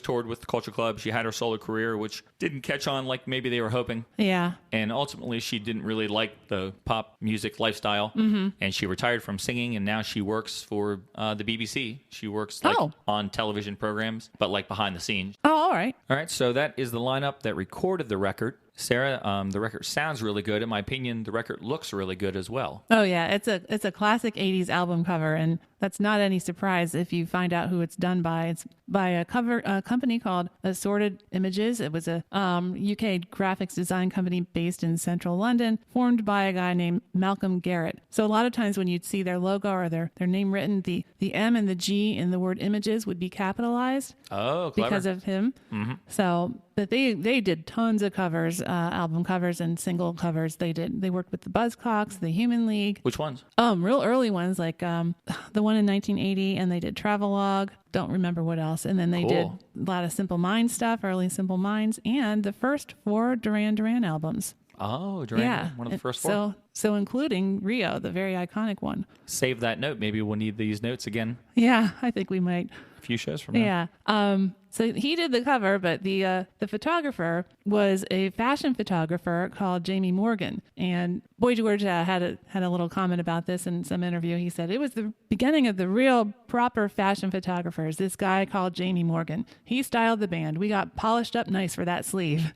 toured with the Culture Club. She had her solo career, which didn't catch on like maybe they were hoping. Yeah, and ultimately she didn't really like the pop music lifestyle, and she retired from singing, and now she works for the BBC. She works on television programs, but like behind the scenes. Oh, all right. All right, so that is the lineup that recorded the record. Sarah, the record sounds really good. In my opinion, the record looks really good as well. Oh yeah, it's a classic 80s album cover, and that's not any surprise if you find out who it's done by. It's by a company called Assorted Images. It was a UK graphics design company based in central London, formed by a guy named Malcolm Garrett. So a lot of times when you'd see their logo or their name written, the M and the G in the word images would be capitalized. Oh, clever. Because of him. Mm-hmm. So, but they did tons of covers, album covers and single covers. They worked with the Buzzcocks, the Human League. Which ones? Real early ones, like the one in 1980, and they did Travelogue. Don't remember what else. And then they did a lot of Simple Minds stuff, early Simple Minds, and the first 4 Duran Duran albums. Oh, Duran, one of the first 4. So including Rio, the very iconic one. Save that note. Maybe we'll need these notes again. Yeah, I think we might. A few shows from now. Yeah. So he did the cover, but the photographer was a fashion photographer called Jamie Morgan. And Boy George had a little comment about this in some interview. He said, it was the beginning of the real proper fashion photographers. This guy called Jamie Morgan. He styled the band. We got polished up nice for that sleeve.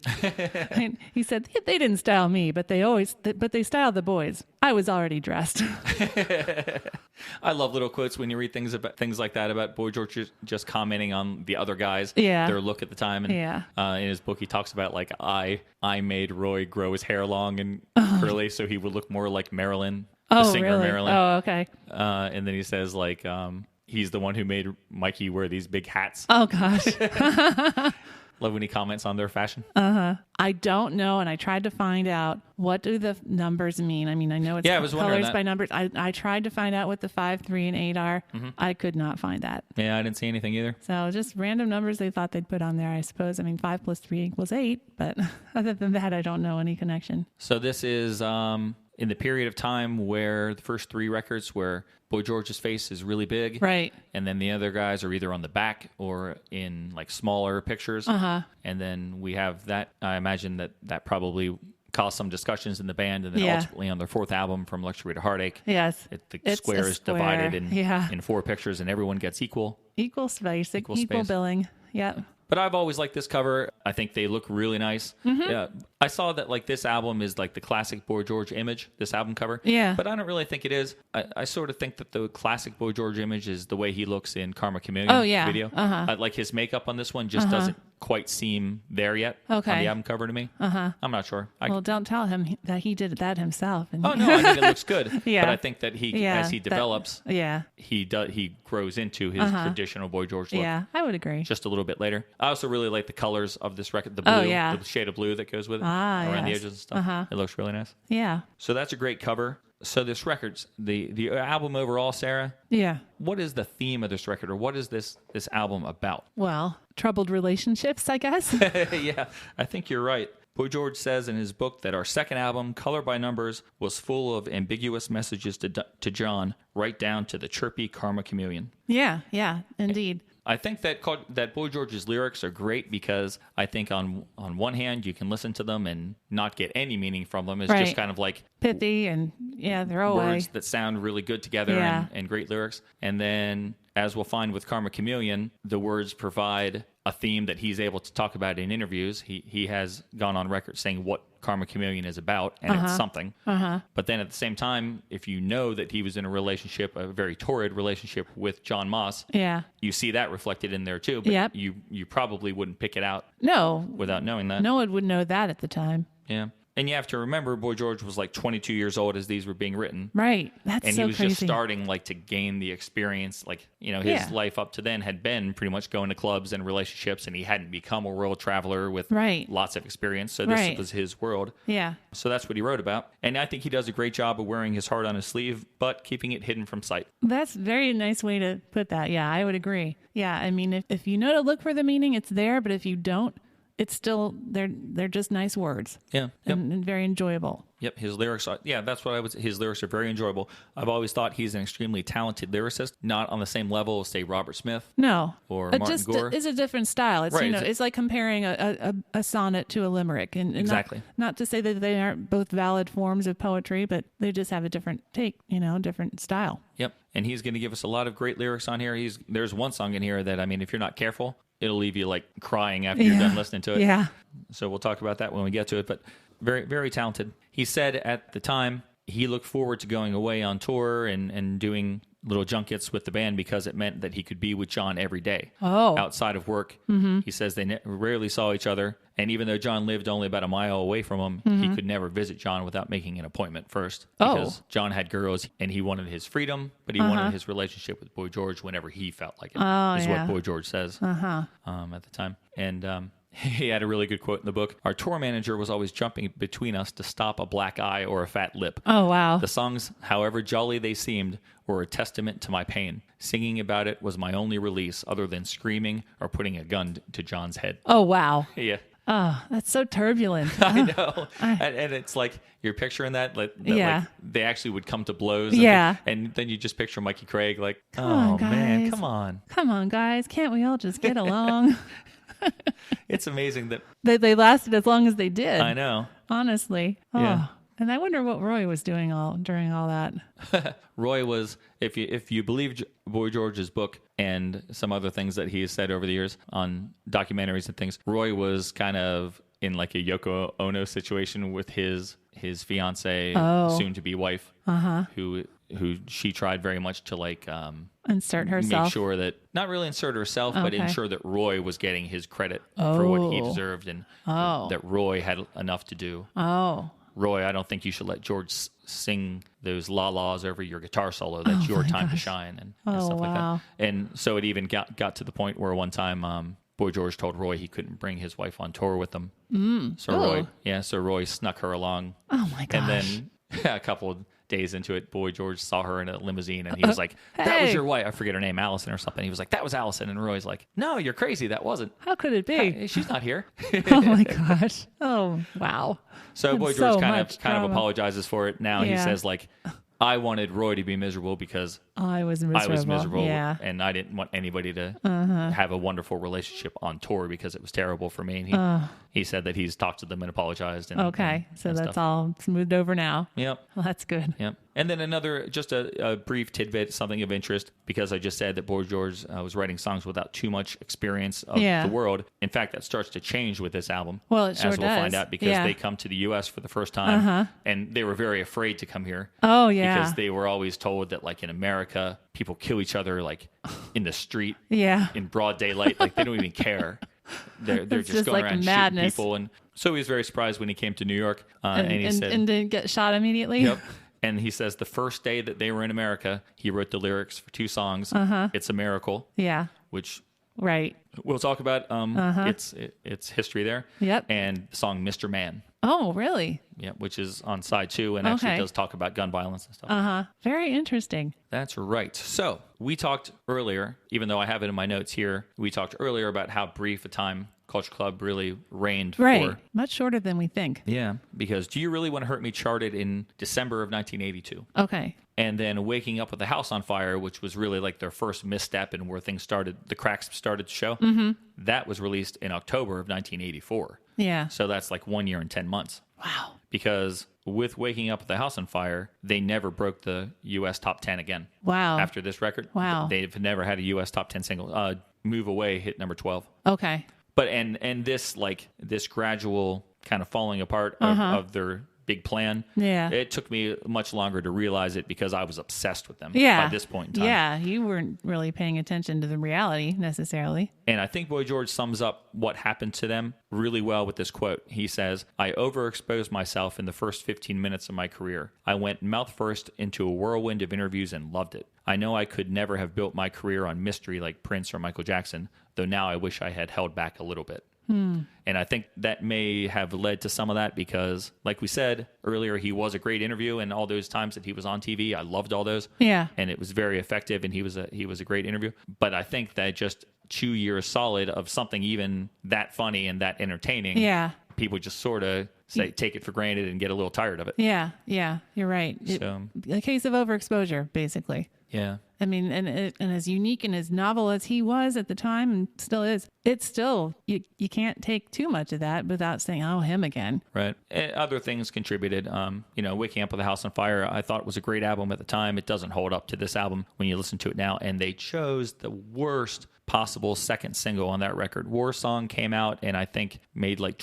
And he said, they didn't style me, but they styled the boys. I was already dressed. I love little quotes when you read things like that about Boy George just commenting on the other guys, their look at the time. And in his book, he talks about like I made Roy grow his hair long and curly so he would look more like Marilyn, the singer really? Marilyn. Oh, okay. And then he says like he's the one who made Mikey wear these big hats. Oh gosh. Love when he comments on their fashion. I don't know, and I tried to find out what do the numbers mean. I mean, I know it's colors by numbers. I tried to find out what the 5, 3, and 8 are. Mm-hmm. I could not find that. Yeah, I didn't see anything either. So just random numbers they thought they'd put on there, I suppose. I mean, 5 + 3 = 8, but other than that, I don't know any connection. So this is in the period of time where the first 3 records where Boy George's face is really big. Right. And then the other guys are either on the back or in like smaller pictures. Uh-huh. And then we have that. I imagine that probably caused some discussions in the band. And then ultimately on their 4th album, From Luxury to Heartache, yes, the square is divided in 4 pictures and everyone gets equal space, equal billing. Yeah. But I've always liked this cover. I think they look really nice. Mm-hmm. Yeah, I saw that like this album is like the classic Boy George image, this album cover. Yeah. But I don't really think it is. I sort of think that the classic Boy George image is the way he looks in Karma Chameleon video. Uh-huh. Like his makeup on this one just doesn't quite seem there yet on the album cover to me. I'm not sure. Well, don't tell him that he did that himself. Oh, no, I think it looks good. But I think that as he develops, he grows into his traditional Boy George look. Yeah, I would agree. Just a little bit later. I also really like the colors of this record, the blue, the shade of blue that goes with it around the edges and stuff. It looks really nice. Yeah. So that's a great cover. So this record's the album overall, Sarah. Yeah. What is the theme of this record, or what is this album about? Well, troubled relationships, I guess. Yeah, I think you're right. Boy George says in his book that our second album, Color by Numbers, was full of ambiguous messages to John, right down to the chirpy Karma Chameleon. Yeah, indeed. I think that Boy George's lyrics are great because I think on one hand you can listen to them and not get any meaning from them. It's just kind of like pithy and throw away words that sound really good together and great lyrics. And then, as we'll find with Karma Chameleon, the words provide a theme that he's able to talk about in interviews. He has gone on record saying what Karma Chameleon is about, and it's something. But then at the same time, if you know that he was in a very torrid relationship with John Moss, you see that reflected in there too. But you probably wouldn't pick it out without knowing that. No one would know that at the time. Yeah. And you have to remember, Boy George was like 22 years old as these were being written. Right. That's And so he was crazy. just starting like to gain the experience. Like, you know, his life up to then had been pretty much going to clubs and relationships, and he hadn't become a world traveler with lots of experience. So this was his world. Yeah. So that's what he wrote about. And I think he does a great job of wearing his heart on his sleeve, but keeping it hidden from sight. That's a very nice way to put that. Yeah, I would agree. Yeah, I mean, if you know to look for the meaning, it's there. But if you don't, it's still, they're just nice words. Yeah. And very enjoyable. Yep, his lyrics are, that's what I would say. His lyrics are very enjoyable. I've always thought he's an extremely talented lyricist, not on the same level as, say, Robert Smith. No. Or It Martin just Gore. is a different style. It's, Right, it's like comparing a sonnet to a limerick. And Exactly. Not to say that they aren't both valid forms of poetry, but they just have a different take, different style. Yep, and he's going to give us a lot of great lyrics on here. There's one song in here that, I mean, if you're not careful, it'll leave you like crying after you're done listening to it. Yeah. So we'll talk about that when we get to it, but very, very talented. He said at the time he looked forward to going away on tour and doing little junkets with the band because it meant that he could be with John every day outside of work. Mm-hmm. He says they rarely saw each other. And even though John lived only about a mile away from him, he could never visit John without making an appointment first. Because John had girls and he wanted his freedom, but he wanted his relationship with Boy George whenever he felt like it, what Boy George says at the time. And he had a really good quote in the book. Our tour manager was always jumping between us to stop a black eye or a fat lip. Oh, wow. The songs, however jolly they seemed, were a testament to my pain. Singing about it was my only release other than screaming or putting a gun to John's head. Oh, wow. Yeah. Oh, that's so turbulent. I know. And it's like, you're picturing that like they actually would come to blows. And then you just picture Mikey Craig like, man, come on. Come on, guys. Can't we all just get along? It's amazing that they lasted as long as they did. I know. Honestly. Oh. Yeah. And I wonder what Roy was doing during all that. Roy was, if you believe Boy George's book and some other things that he has said over the years on documentaries and things, Roy was kind of in like a Yoko Ono situation with his fiance, soon to be wife, who she tried very much to like insert herself. Make sure that not really insert herself, but ensure that Roy was getting his credit for what he deserved, and that Roy had enough to do. Roy, I don't think you should let George sing those la-las over your guitar solo. That's your time to shine and stuff like that. And so it even got to the point where one time Boy George told Roy he couldn't bring his wife on tour with him. So Roy snuck her along. Oh my gosh. And then a couple of days into it, Boy George saw her in a limousine and he was like, that was your wife. I forget her name, Allison or something. He was like, that was Allison. And Roy's like, no, you're crazy. That wasn't. How could it be? She's not here. Oh my gosh. Oh, wow. So Boy George kind of apologizes for it. Now he says like, I wanted Roy to be miserable because I was miserable. And I didn't want anybody to have a wonderful relationship on tour because it was terrible for me. And he said that he's talked to them and apologized. And, so that's all smoothed over now. Yep. Well, that's good. Yep. And then just a brief tidbit, something of interest, because I just said that Boy George was writing songs without too much experience of the world. In fact, that starts to change with this album. Well, it sure as we'll does. find out, because they come to the U.S. for the first time, and they were very afraid to come here. Oh, yeah. Because they were always told that, like, in America, people kill each other, like, in the street, in broad daylight. Like, they don't even care. They're just going like around madness. shooting people. And so he was very surprised when he came to New York. And he said, and didn't get shot immediately? Yep. And he says the first day that they were in America, he wrote the lyrics for 2 songs. It's a Miracle. Yeah. Which we'll talk about. It's history there. Yep. And the song Mr. Man. Oh, really? Yeah, which is on side 2 and actually does talk about gun violence and stuff. Very interesting. That's right. So we talked earlier, even though I have it in my notes here, we talked earlier about how brief a time Culture Club really reigned for. Much shorter than we think. Yeah, because Do You Really Want to Hurt Me charted in December of 1982. Okay. And then Waking Up with the House on Fire, which was really like their first misstep and where things started, the cracks started to show, that was released in October of 1984. Yeah. So that's like 1 year and 10 months. Wow. Because with Waking Up with the House on Fire, they never broke the U.S. top 10 again. Wow. After this record. Wow. They've never had a U.S. top 10 single. Move Away hit number 12. Okay. But and this gradual kind of falling apart of big plan. Yeah. It took me much longer to realize it because I was obsessed with them Yeah. by this point in time. Yeah, you weren't really paying attention to the reality necessarily. And I think Boy George sums up what happened to them really well with this quote. He says, "I overexposed myself in the first 15 minutes of my career. I went mouth first into a whirlwind of interviews and loved it. I know I could never have built my career on mystery like Prince or Michael Jackson, though now I wish I had held back a little bit." And I think that may have led to some of that because, like we said earlier, he was a great interview, and all those times that he was on TV, I loved all those. Yeah. And it was very effective, and he was a great interview. But I think that just 2 years solid of something even that funny and that entertaining, Yeah. people just sort of take it for granted and get a little tired of it. Yeah. Yeah. You're right. A case of overexposure, basically. Yeah. I mean, and as unique and as novel as he was at the time and still is, it's still, you can't take too much of that without saying, oh, him again. Right. And other things contributed. Waking Up with a House on Fire, I thought was a great album at the time. It doesn't hold up to this album when you listen to it now. And they chose the worst possible second single on that record. War Song came out and I think made like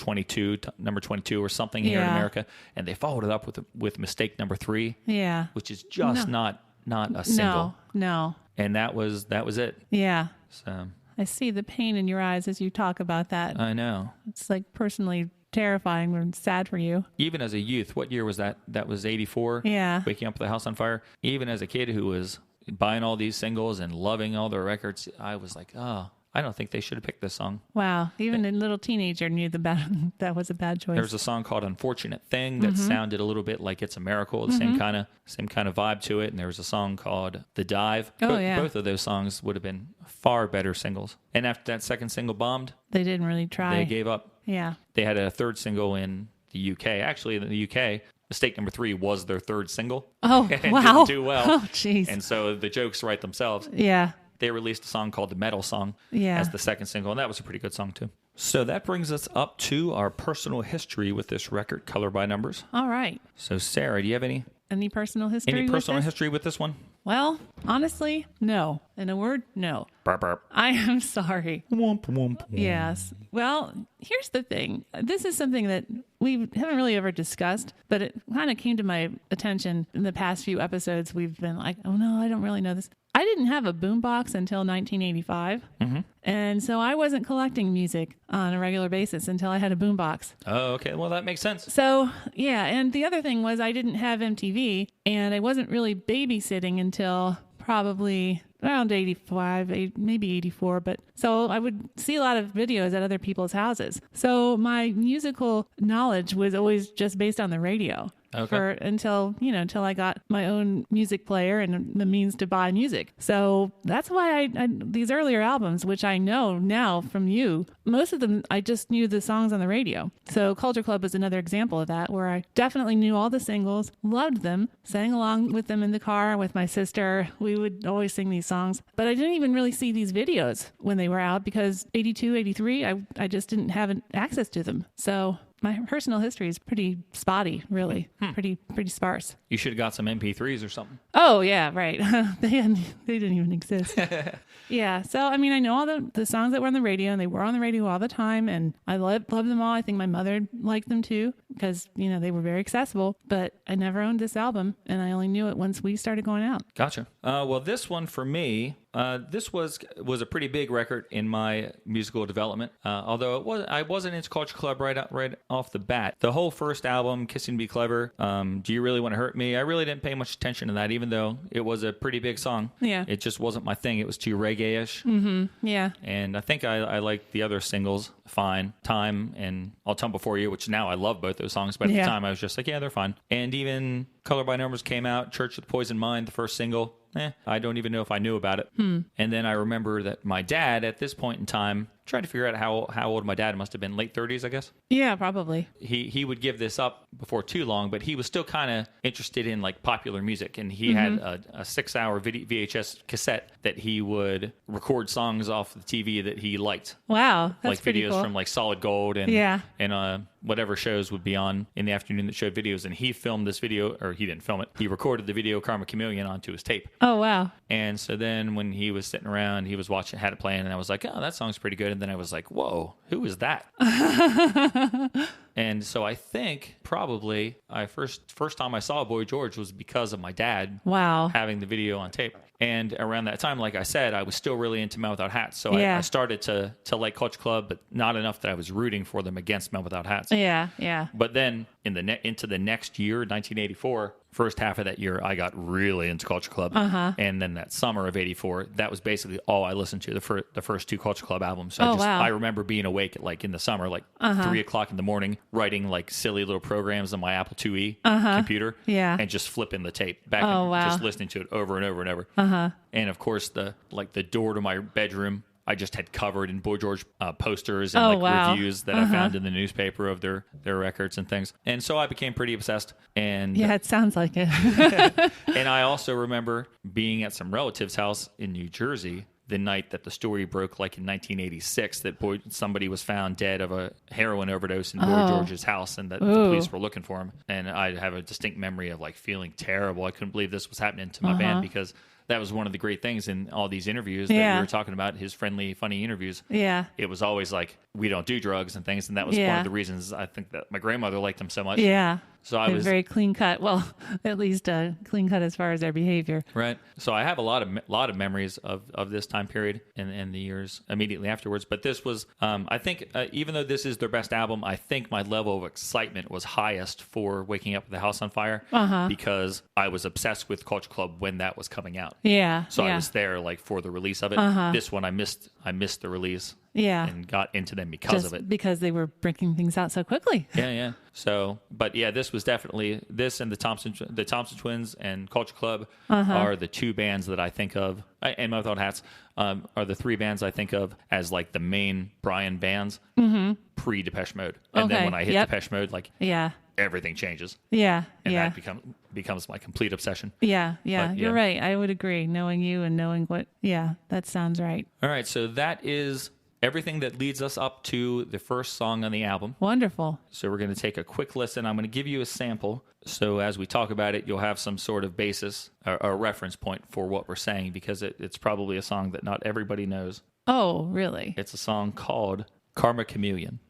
number 22 or something here in America. And they followed it up with Mistake Number 3. Yeah. Which is just not a single. No. And that was it. Yeah. So I see the pain in your eyes as you talk about that. I know. It's like personally terrifying and sad for you. Even as a youth, what year was that? That was 84? Yeah. Waking Up with a House on Fire. Even as a kid who was buying all these singles and loving all their records, I was like, oh, I don't think they should have picked this song. Wow. Even a little teenager knew that was a bad choice. There was a song called Unfortunate Thing that sounded a little bit like It's a Miracle, the same kind of vibe to it. And there was a song called The Dive. Both of those songs would have been far better singles. And after that second single bombed, they didn't really try. They gave up. Yeah. They had a third single in the UK. Actually, in the UK, Mistake Number 3 was their third single. Oh, and wow. didn't do well. Oh, jeez. And so the jokes write themselves. Yeah. They released a song called The Metal Song Yeah. as the second single, and that was a pretty good song, too. So that brings us up to our personal history with this record, Color by Numbers. All right. So, Sarah, do you have any personal history history with this one? Well, honestly, no. In a word, no. Burp, burp. I am sorry. Womp, womp, womp. Yes. Well, here's the thing. This is something that we haven't really ever discussed, but it kind of came to my attention in the past few episodes. We've been like, oh no, I don't really know this. I didn't have a boombox until 1985. And so I wasn't collecting music on a regular basis until I had a boombox. Oh, okay. Well, that makes sense. So, yeah. And the other thing was I didn't have MTV, and I wasn't really babysitting until probably around 85, maybe 84. But so I would see a lot of videos at other people's houses. So my musical knowledge was always just based on the radio. Okay. Until I got my own music player and the means to buy music. So that's why I these earlier albums, which I know now from you, most of them, I just knew the songs on the radio. So Culture Club was another example of that, where I definitely knew all the singles, loved them, sang along with them in the car with my sister. We would always sing these songs, but I didn't even really see these videos when they were out because 82, 83, I just didn't have access to them. So my personal history is pretty spotty, really. Pretty sparse. You should have got some MP3s or something. Oh, yeah, right. They didn't even exist. Yeah, so, I mean, I know all the songs that were on the radio, and they were on the radio all the time, and I loved them all. I think my mother liked them, too, because, they were very accessible, but I never owned this album, and I only knew it once we started going out. Gotcha. Well, this one for me, this was a pretty big record in my musical development. Although I wasn't into Culture Club right off the bat. The whole first album, Kissing to Be Clever, Do You Really Want to Hurt Me? I really didn't pay much attention to that, even though it was a pretty big song. Yeah. It just wasn't my thing. It was too reggae-ish. Yeah. And I think I liked the other singles, Fine, Time, and I'll Tumble For You, which now I love both those songs, but at the time I was just like, yeah, they're fine. And even Color by Numbers came out, Church with Poison Mind, the first single. I don't even know if I knew about it. And then I remember that my dad, at this point in time, trying to figure out how old my dad must have been, late 30s, I guess. Yeah, probably. He would give this up before too long, but he was still kind of interested in like popular music, and he had a 6-hour VHS cassette that he would record songs off the TV that he liked. Wow, that's like pretty videos cool. from like Solid Gold and whatever shows would be on in the afternoon that showed videos, and he filmed this video, or he didn't film it. He recorded the video Karma Chameleon onto his tape. Oh, wow. And so then when he was sitting around, he was watching, had it playing, and I was like, oh, that song's pretty good. And then I was like, whoa, who is that? And so I think probably first time I saw Boy George was because of my dad Wow. having the video on tape. And around that time, like I said, I was still really into Men Without Hats. So Yeah. I started to like Culture Club, but not enough that I was rooting for them against Men Without Hats. Yeah, yeah. But then into the next year, 1984, first half of that year, I got really into Culture Club. And then that summer of 84, that was basically all I listened to, the first two Culture Club albums. So wow. I remember being awake at in the summer, 3 o'clock in the morning, writing silly little programs on my Apple IIe computer. Yeah. And just flipping the tape back Oh, and wow. just listening to it over and over and over. And of course, the door to my bedroom, I just had covered in Boy George posters and wow. reviews that I found in the newspaper of their records and things. And so I became pretty obsessed. And Yeah, it sounds like it. and I also remember being at some relative's house in New Jersey the night that the story broke, in 1986, that somebody was found dead of a heroin overdose in Boy George's house, and that the police were looking for him. And I have a distinct memory of feeling terrible. I couldn't believe this was happening to my band, because that was one of the great things in all these interviews that we were talking about, his friendly, funny interviews. Yeah. It was always we don't do drugs and things, and that was one of the reasons I think that my grandmother liked him so much. Yeah. So I They're was very clean cut. Well, at least clean cut as far as their behavior. right. So I have a lot of memories of this time period and the years immediately afterwards. But this was, I think, even though this is their best album, I think my level of excitement was highest for Waking Up with the House on Fire because I was obsessed with Culture Club when that was coming out. Yeah. So yeah. I was there for the release of it. This one I missed the release. Yeah. And got into them because of it. Because they were breaking things out so quickly. Yeah. So, but yeah, this was definitely and the Thompson Twins and Culture Club are the two bands that I think of, and Men Without Hats are the three bands I think of as the main Brian bands pre Depeche Mode. And then when I hit Depeche Mode, everything changes. Yeah. And yeah. that becomes my complete obsession. Yeah. But, You're right. I would agree. Knowing you and knowing what. Yeah, that sounds right. All right. So that is everything that leads us up to the first song on the album. Wonderful. So we're going to take a quick listen. I'm going to give you a sample. So as we talk about it, you'll have some sort of basis or a reference point for what we're saying, because it's probably a song that not everybody knows. Oh, really? It's a song called Karma Chameleon.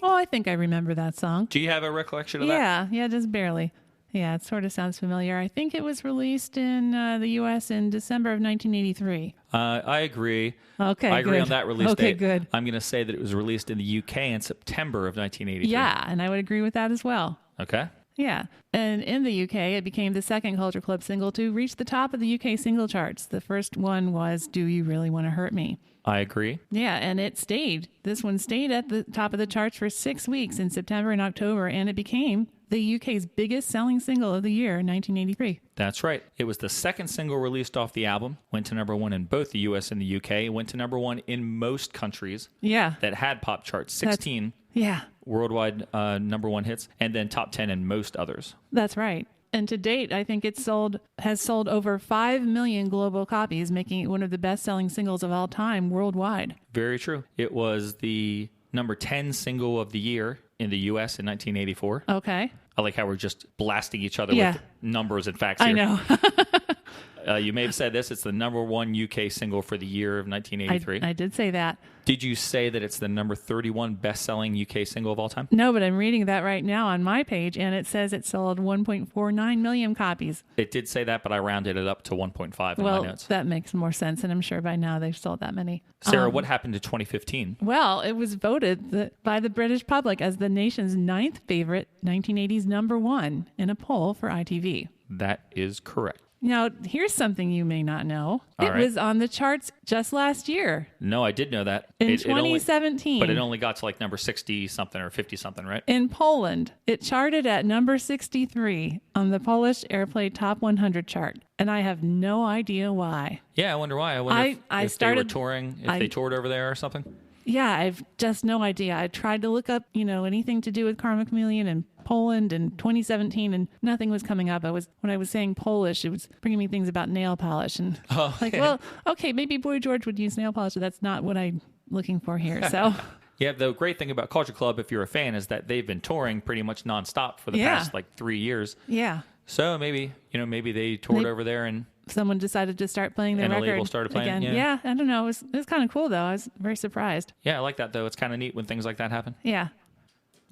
Oh, I think I remember that song. Do you have a recollection of that? Yeah, just barely. Yeah, it sort of sounds familiar. I think it was released in the U.S. in December of 1983. I agree. Okay, I agree good. on that release Okay, date. good. I'm going to say that it was released in the U.K. in September of 1983. Yeah, and I would agree with that as well. Okay. Yeah, and in the UK, it became the second Culture Club single to reach the top of the UK single charts. The first one was Do You Really Want to Hurt Me? I agree. Yeah, and it stayed. This one stayed at the top of the charts for 6 weeks in September and October, and it became the UK's biggest selling single of the year in 1983. That's right. It was the second single released off the album, went to number one in both the US and the UK, it went to number one in most countries Yeah. that had pop charts, 16 Yeah, worldwide number one hits, and then top 10 in most others. that's right. And to date, I think has sold over 5 million global copies, making it one of the best-selling singles of all time worldwide. Very true. It was the number 10 single of the year in the US in 1984. Okay. I like how we're just blasting each other Yeah. with numbers and facts here. I know. You may have said this. It's the number one UK single for the year of 1983. I did say that. Did you say that it's the number 31 best-selling UK single of all time? No, but I'm reading that right now on my page, and it says it sold 1.49 million copies. It did say that, but I rounded it up to 1.5 in Well, my notes. that makes more sense, and I'm sure by now they've sold that many. Sarah, what happened to 2015? Well, it was voted by the British public as the nation's 9th favorite 1980s number one in a poll for ITV. That is correct. Now, here's something you may not know. All It right. was on the charts just last year, No, I did know that. in It only- 2017. but it only got to number 60-something or 50-something, right? In Poland, it charted at number 63 on the Polish Airplay Top 100 chart, and I have no idea why. Yeah, I wonder why. I wonder if I they were started- touring, if I- they toured over there or something. Yeah, I've just no idea. I tried to look up, anything to do with Karma Chameleon and Poland in 2017, and nothing was coming up. When I was saying Polish, it was bringing me things about nail polish, and well, okay, maybe Boy George would use nail polish, but that's not what I'm looking for here. So. Yeah, the great thing about Culture Club, if you're a fan, is that they've been touring pretty much nonstop for the past 3 years. Yeah. So maybe they toured over there and someone decided to start playing their record and a label started playing. Again. Yeah, I don't know. It was kind of cool though. I was very surprised. Yeah, I like that though. It's kind of neat when things like that happen. Yeah.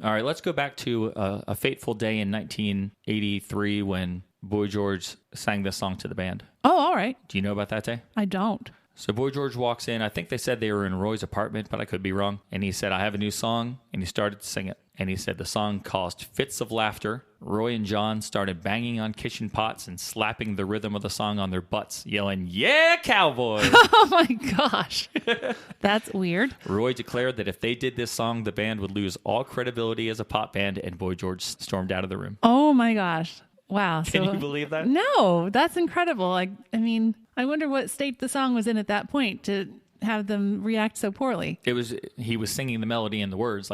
All right, let's go back to a fateful day in 1983 when Boy George sang this song to the band. Oh, all right. Do you know about that day? I don't. So Boy George walks in. I think they said they were in Roy's apartment, but I could be wrong. And he said, I have a new song. And he started to sing it. And he said the song caused fits of laughter. Roy and John started banging on kitchen pots and slapping the rhythm of the song on their butts, yelling, "Yeah, cowboy!" Oh my gosh. That's weird. Roy declared that if they did this song, the band would lose all credibility as a pop band, and Boy George stormed out of the room. Oh my gosh. Wow. Can you believe that? No, that's incredible. I wonder what state the song was in at that point to have them react so poorly. He was singing the melody and the words.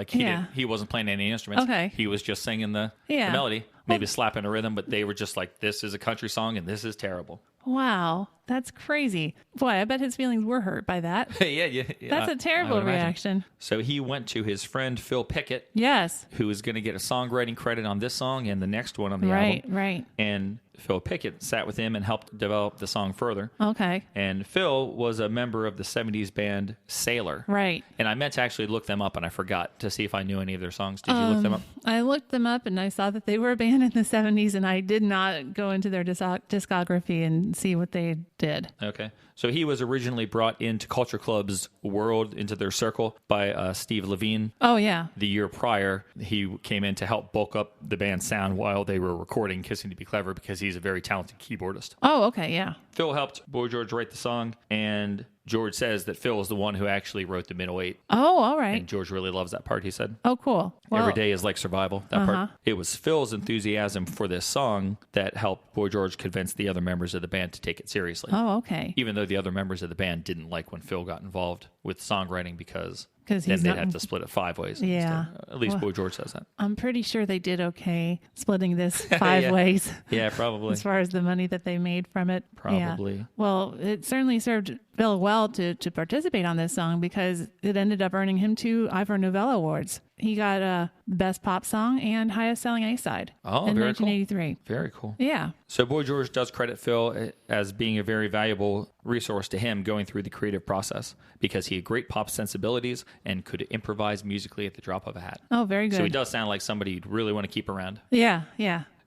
He wasn't playing any instruments. Okay. He was just singing the melody, maybe slapping a rhythm, but they were just like, this is a country song and this is terrible. Wow. That's crazy. Boy, I bet his feelings were hurt by that. Yeah. That's a terrible reaction. So he went to his friend Phil Pickett. Yes. Who was going to get a songwriting credit on this song and the next one on the album. Right. And Phil Pickett sat with him and helped develop the song further. Okay. And Phil was a member of the 70s band Sailor. Right. And I meant to actually look them up, and I forgot to see if I knew any of their songs. Did you look them up? I looked them up, and I saw that they were a band in the 70s, and I did not go into their discography and see what they did. Okay. So he was originally brought into Culture Club's world, into their circle, by Steve Levine. Oh, yeah. The year prior, he came in to help bulk up the band's sound while they were recording Kissing to Be Clever, because he's a very talented keyboardist. Oh, okay, yeah. Phil helped Boy George write the song, and George says that Phil is the one who actually wrote the middle eight. Oh, all right. And George really loves that part, he said. Oh, cool. Well, every day is like survival, that part. It was Phil's enthusiasm for this song that helped Boy George convince the other members of the band to take it seriously. Oh, okay. Even though the other members of the band didn't like when Phil got involved with songwriting because then he's they'd have to split it 5 ways. Yeah. Instead. At least Boy George says that. I'm pretty sure they did okay splitting this 5 ways. Yeah, probably. As far as the money that they made from it. Probably. Yeah. Well, it certainly served Phil well to participate on this song because it ended up earning him 2 Ivor Novello Awards. He got Best Pop Song and Highest Selling A-Side in 1983. Cool. Very cool. Yeah. So Boy George does credit Phil as being a very valuable resource to him going through the creative process because he had great pop sensibilities and could improvise musically at the drop of a hat. Oh, very good. So he does sound like somebody you'd really want to keep around. Yeah.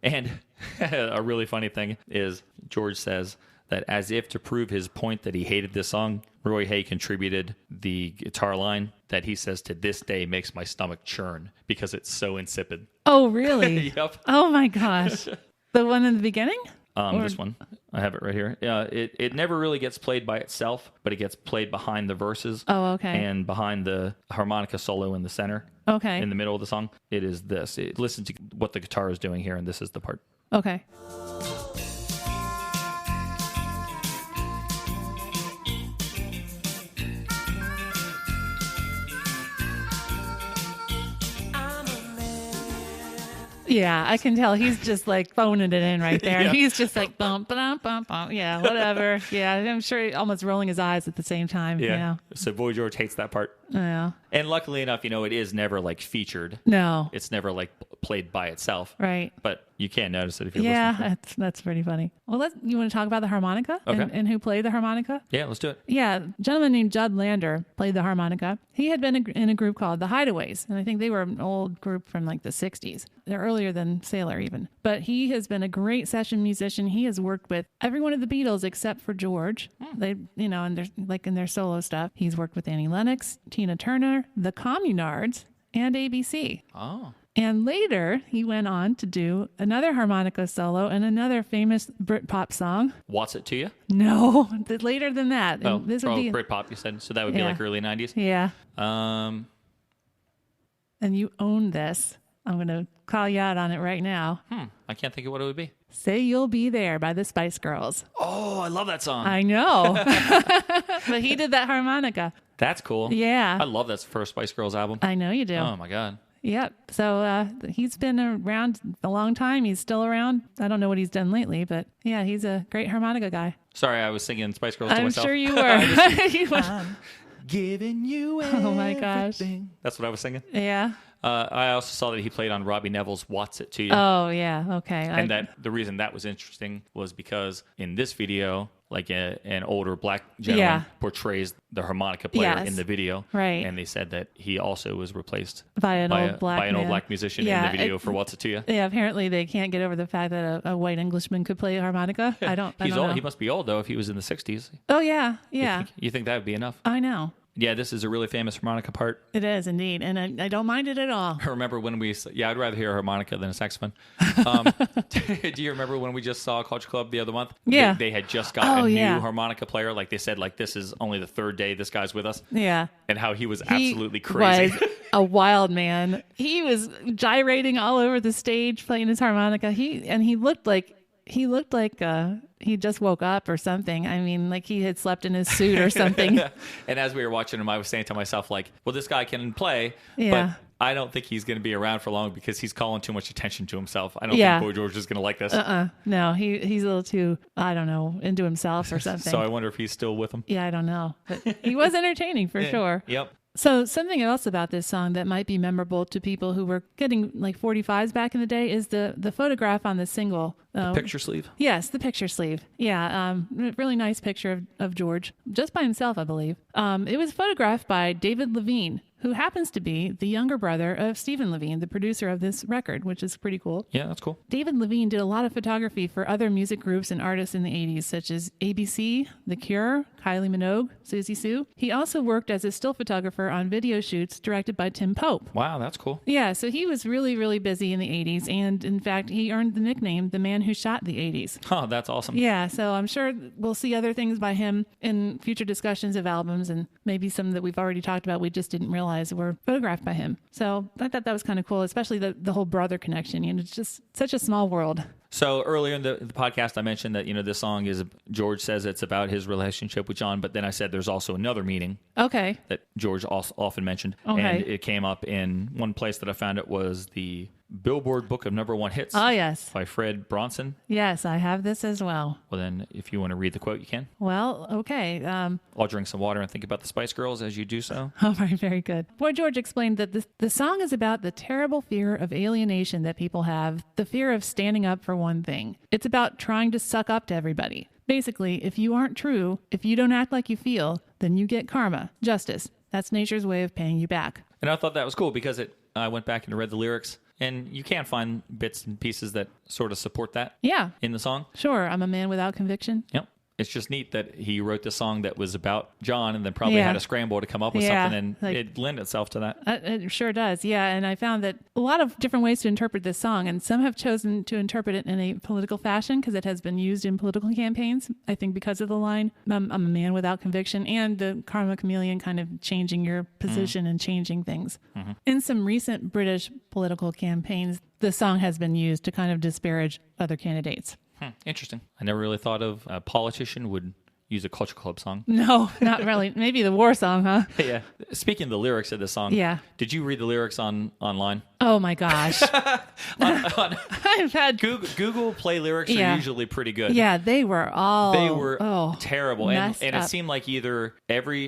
And a really funny thing is George says that as if to prove his point that he hated this song, Roy Hay contributed the guitar line that he says to this day makes my stomach churn because it's so insipid. Oh, really? Yep. Oh, my gosh. The one in the beginning? This one. I have it right here. It never really gets played by itself, but it gets played behind the verses. Oh, okay. And behind the harmonica solo in the center. Okay. In the middle of the song. It is this. Listen to what the guitar is doing here, and this is the part. Okay. Yeah, I can tell he's just like phoning it in right there. Yeah. He's just like bump, bump, bump, bump. Yeah, whatever. Yeah, I'm sure he's almost rolling his eyes at the same time. Yeah. So Boy George hates that part. Yeah. And luckily enough, it is never like featured. No. It's never like played by itself. Right. But you can notice it if you're listening. Yeah, that's pretty funny. Well, you want to talk about the harmonica? Okay. And who played the harmonica? Yeah, let's do it. Yeah, a gentleman named Judd Lander played the harmonica. He had been in a group called the Hideaways, and I think they were an old group from like the 60s. They're earlier than Sailor even. But he has been a great session musician. He has worked with every one of the Beatles except for George. They, and they're like in their solo stuff. He's worked with Annie Lennox, Tina Turner, the Communards, and ABC. Oh. And later, he went on to do another harmonica solo and another famous Britpop song. What's It To You? No, later than that. Oh, this would be Britpop, you said. So that would be like early 90s? Yeah. And you own this. I'm going to call you out on it right now. I can't think of what it would be. Say You'll Be There by the Spice Girls. Oh, I love that song. I know. But he did that harmonica. That's cool. Yeah. I love that first Spice Girls album. I know you do. Oh my God. Yep. So he's been around a long time. He's still around. I don't know what he's done lately, but yeah, he's a great harmonica guy. Sorry, I was singing Spice Girls to I'm myself. sure you were. You were. I'm giving you everything. Oh my gosh. That's what I was singing. Yeah. I also saw that he played on Robbie Neville's "What's It to You," Oh yeah. Okay. and that the reason that was interesting was because in this video, like an older black gentleman portrays the harmonica player in the video, right? And they said that he also was replaced by an old black musician in the video for "What's It to You." Yeah. Apparently, they can't get over the fact that a white Englishman could play harmonica. I don't know. He must be old though if he was in the 60s. Oh yeah. Yeah. You think that would be enough? I know. Yeah, this is a really famous harmonica part. It is indeed, and I don't mind it at all. I remember when I'd rather hear a harmonica than a saxophone. Do you remember when we just saw Culture Club the other month? Yeah. They had just got a new harmonica player. Like they said, like this is only the third day this guy's with us. Yeah. And how he was absolutely crazy. Was a wild man. He was gyrating all over the stage playing his harmonica. He looked like he just woke up or something. I mean, like he had slept in his suit or something. And as we were watching him, I was saying to myself, like, well, this guy can play, but I don't think he's going to be around for long because he's calling too much attention to himself. I don't think Boy George is going to like this. No, he's a little too, I don't know, into himself or something. So I wonder if he's still with him. Yeah, I don't know. But he was entertaining for sure. Yep. So something else about this song that might be memorable to people who were getting like 45s back in the day is the photograph on the single. The picture sleeve? Yes, the picture sleeve. Yeah, really nice picture of George, just by himself, I believe. It was photographed by David Levine, who happens to be the younger brother of Stephen Levine, the producer of this record, which is pretty cool. Yeah, that's cool. David Levine did a lot of photography for other music groups and artists in the 80s, such as ABC, The Cure, Kylie Minogue, Susie Sue. He also worked as a still photographer on video shoots directed by Tim Pope. Wow, that's cool. Yeah, so he was really, really busy in the 80s, and in fact, he earned the nickname The Man Who Shot the 80s. Oh, that's awesome. Yeah, so I'm sure we'll see other things by him in future discussions of albums, and maybe some that we've already talked about we just didn't realize were photographed by him. So I thought that was kind of cool, especially the whole brother connection. You know, it's just such a small world. So earlier in the podcast, I mentioned that, this song is, George says it's about his relationship with John, but then I said there's also another meaning. Okay. That George also often mentioned. Okay. And it came up in one place that I found it was the Billboard Book of Number One Hits. Oh, yes. By Fred Bronson. Yes, I have this as well. Well, then, if you want to read the quote, you can. Well, okay. I'll drink some water and think about the Spice Girls as you do so. All right, very good. Boy George explained that the song is about the terrible fear of alienation that people have, the fear of standing up for one thing. It's about trying to suck up to everybody. Basically, if you aren't true, if you don't act like you feel, then you get karma, justice. That's nature's way of paying you back. And I thought that was cool because I went back and read the lyrics. And you can find bits and pieces that sort of support that in the song. Sure. I'm a man without conviction. Yep. It's just neat that he wrote this song that was about John and then probably had a scramble to come up with something, and it lent itself to that. It sure does, yeah. And I found that a lot of different ways to interpret this song, and some have chosen to interpret it in a political fashion because it has been used in political campaigns, I think because of the line, I'm a man without conviction, and the karma chameleon kind of changing your position and changing things. Mm-hmm. In some recent British political campaigns, the song has been used to kind of disparage other candidates. Interesting. I never really thought of a politician would use a Culture Club song. No, not really. Maybe the war song, huh? Yeah. Speaking of the lyrics of this song, did you read the lyrics online? Oh my gosh. I've had Google Play lyrics are usually pretty good. Yeah, they were terrible. And it seemed like either